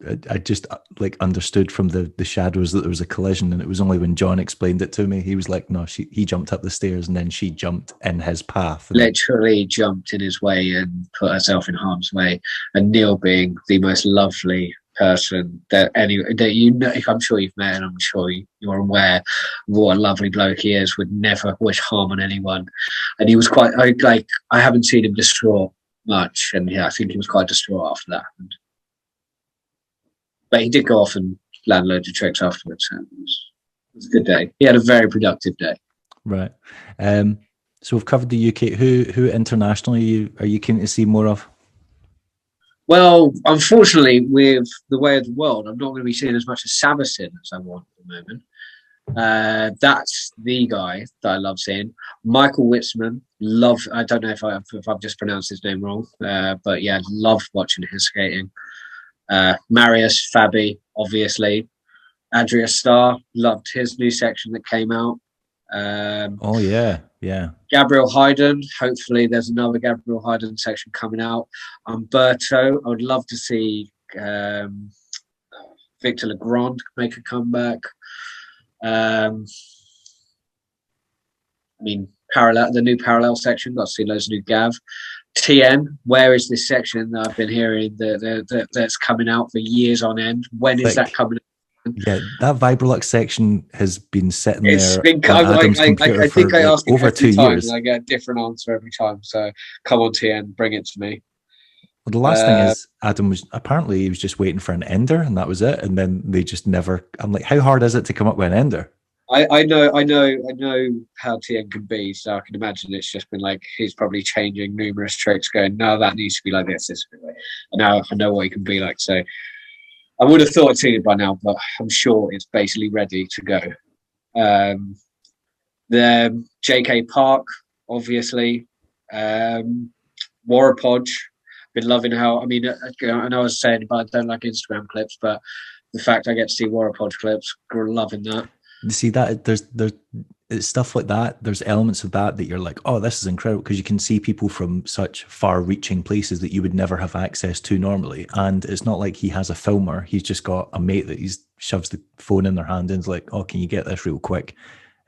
like understood from the shadows that there was a collision, and it was only when John explained it to me. He was like, "No, he jumped up the stairs, and then she jumped in his path." Literally jumped in his way and put herself in harm's way. And Neil, being the most lovely person that you know, I'm sure you've met, and I'm sure you're aware of what a lovely bloke he is. Would never wish harm on anyone, and he was quite like, I haven't seen him distraught much, and yeah, I think he was quite distraught after that happened. But he did go off and land loads of tricks afterwards. So it was a good day. He had a very productive day. Right. So we've covered the UK. Who internationally are you keen to see more of? Well, unfortunately, with the way of the world, I'm not going to be seeing as much of Sabasin as I want at the moment. That's the guy that I love seeing. Michael Witzman, I don't know if I've just pronounced his name wrong, but yeah, love watching his skating. Marius Fabi, obviously. Adria Starr, loved his new section that came out. Oh yeah. Gabriel Hayden, hopefully there's another Gabriel Hayden section coming out. Umberto, I would love to see Victor Legrand make a comeback. I mean, the new parallel section, got to see loads of new Gav. TN, where is this section that I've been hearing that's coming out for years on end? When is that coming out? Yeah, that Vibrolux section has been sitting there. I think I ask over 2 years. And I get a different answer every time. So come on, TN, bring it to me. Well, the last thing is, Adam was just waiting for an ender, and that was it. And then they just never. I'm like, how hard is it to come up with an ender? I know how TN can be, so I can imagine it's just been like he's probably changing numerous tricks, going, no, that needs to be like this way. And now I know what he can be like. So I would have thought I'd seen it by now, but I'm sure it's basically ready to go. The JK Park, obviously, Warapodge. Been loving how, I mean, I know I was saying, but I don't like Instagram clips, but the fact I get to see Warapodge clips, loving that. You see that there's it's stuff like that. There's elements of that you're like, oh, this is incredible, because you can see people from such far-reaching places that you would never have access to normally. And it's not like he has a filmer; he's just got a mate that he shoves the phone in their hand and is like, oh, can you get this real quick?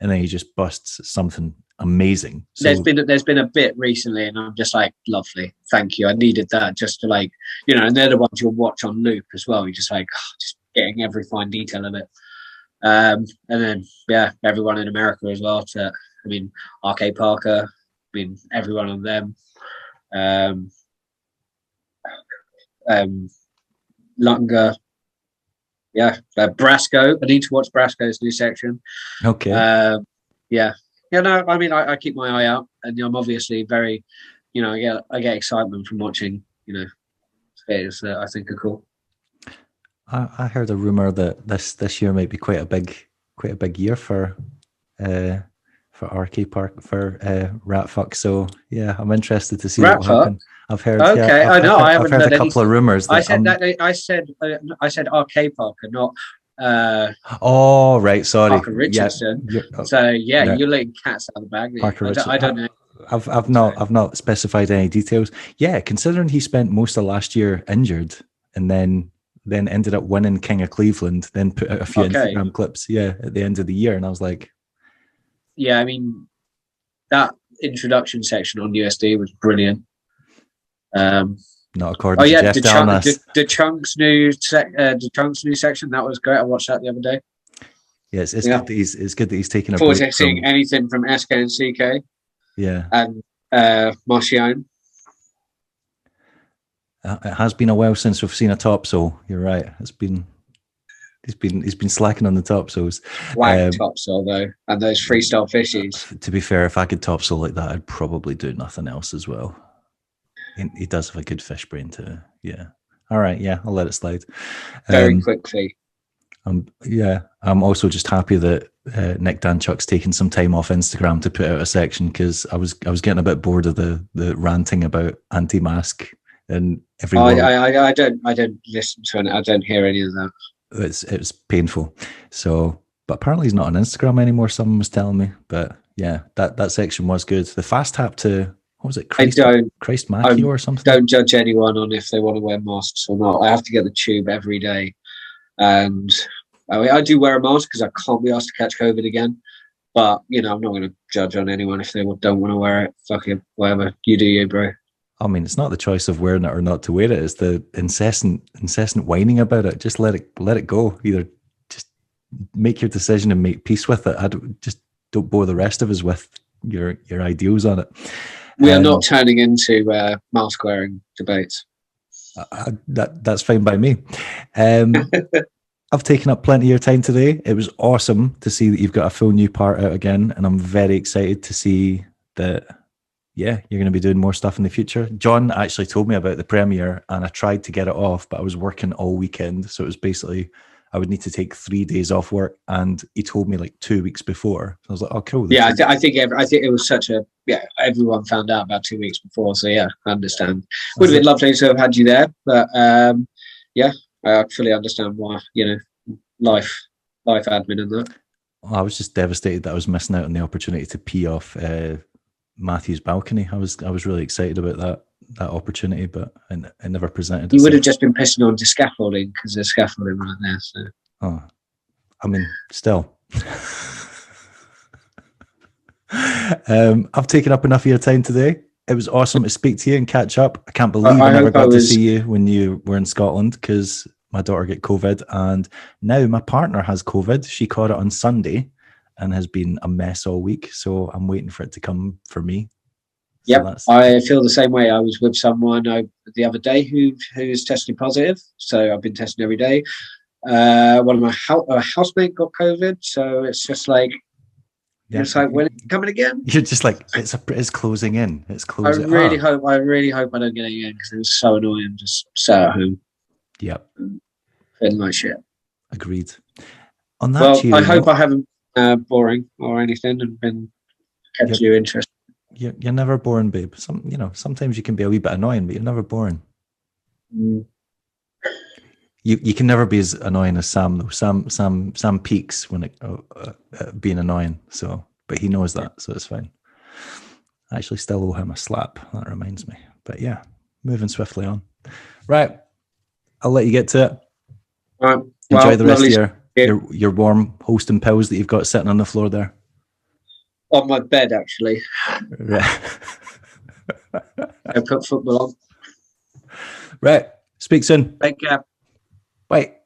And then he just busts something amazing. So, there's been a bit recently, and I'm just like, lovely, thank you. I needed that just to, like, you know, and they're the ones you'll watch on loop as well. You're just like, just getting every fine detail of it. And then everyone in America as well. I mean, RK Parker. I mean, everyone on them. Lunger. Brasco. I need to watch Brasco's new section. Okay. No, I mean, I keep my eye out, and I'm obviously very, you know, I get excitement from watching, you know, bits that I think are cool. I heard a rumor that this year might be quite a big year for Arcade Park for Rat Fuck. So yeah, I'm interested to see what will happen. I've heard. Okay, yeah, I know. I haven't heard heard a couple of rumors. I said I said Arcade Park and not. Oh right, sorry. Parker Richardson. Yeah, so yeah, you're letting cats out of the bag. Parker Richardson. I don't know. I've not specified any details. Yeah, considering he spent most of last year injured and then ended up winning King of Cleveland, then put out a few Instagram clips. Yeah, at the end of the year, and I was like, yeah, I mean that introduction section on USD was brilliant. Not according to Jeff Dalmas. The Chunks new section, that was great. I watched that the other day. Yeah, it's good that he's taking a break. Forward seeing anything from SK and CK. Yeah, and Marcion. It has been a while since we've seen a Topsail. You're right. He's been slacking on the Topsails. Whack Topsail though, and those freestyle fishies. To be fair, if I could Topsail like that, I'd probably do nothing else as well. He does have a good fish brain too. Yeah. All right. Yeah, I'll let it slide. Very quickly. Yeah. I'm also just happy that Nick Danchuk's taken some time off Instagram to put out a section, because I was getting a bit bored of the ranting about anti-mask and everyone. I don't listen to it. I don't hear any of that. It's painful. So, but apparently he's not on Instagram anymore. Someone was telling me. But yeah, that section was good. The fast tap to. What was it? Christ Mackie or something? Don't judge anyone on if they want to wear masks or not. I have to get the tube every day. And I do wear a mask because I can't be asked to catch COVID again. But, I'm not going to judge on anyone if they don't want to wear it. Fuck it, whatever. You do you, bro. I mean, it's not the choice of wearing it or not to wear it. It's the incessant whining about it. Just let it go. Either just make your decision and make peace with it. Don't bore the rest of us with your ideals on it. We are not turning into mask wearing debates. That's fine by me. I've taken up plenty of your time today. It was awesome to see that you've got a full new part out again, and I'm very excited to see that. Yeah, you're going to be doing more stuff in the future. John actually told me about the premiere, and I tried to get it off, but I was working all weekend, so it was basically I would need to take 3 days off work, and he told me like 2 weeks before. So I was like, "Oh, cool." Yeah, I think it was such a everyone found out about 2 weeks before, so yeah, I understand. Would have been lovely to have had you there, but yeah, I fully understand why. Life admin and that. Well, I was just devastated that I was missing out on the opportunity to pee off Matthew's balcony. I was really excited about that opportunity, but it never presented. You would have just been pissing onto scaffolding because there's scaffolding right there. So. Oh, I mean, still. I've taken up enough of your time today. It was awesome to speak to you and catch up. I can't believe I never got to see you when you were in Scotland, because my daughter got COVID, and now my partner has COVID. She caught it on Sunday and has been a mess all week. So I'm waiting for it to come for me. Yep, I feel the same way. I was with someone the other day who's testing positive. So I've been testing every day. One of my housemate got COVID. So it's just like, it's like, when it's coming again? You're just like, it's closing in. It's closing. I really hope I don't get it again, because it was so annoying just sat at home. Yep. Feeling like shit. Agreed. On that, I hope I haven't boring or anything and been kept you interested. You're never boring, babe. Sometimes you can be a wee bit annoying, but you're never boring. Mm. You can never be as annoying as Sam though. Sam peaks when it being annoying. So, but he knows that, so it's fine. I actually still owe him a slap. That reminds me. But yeah, moving swiftly on. Right, I'll let you get to it. All right. Enjoy the rest of your warm hosting pills that you've got sitting on the floor there. On my bed, actually. Right. I put football on. Right. Speak soon. Take care. Bye.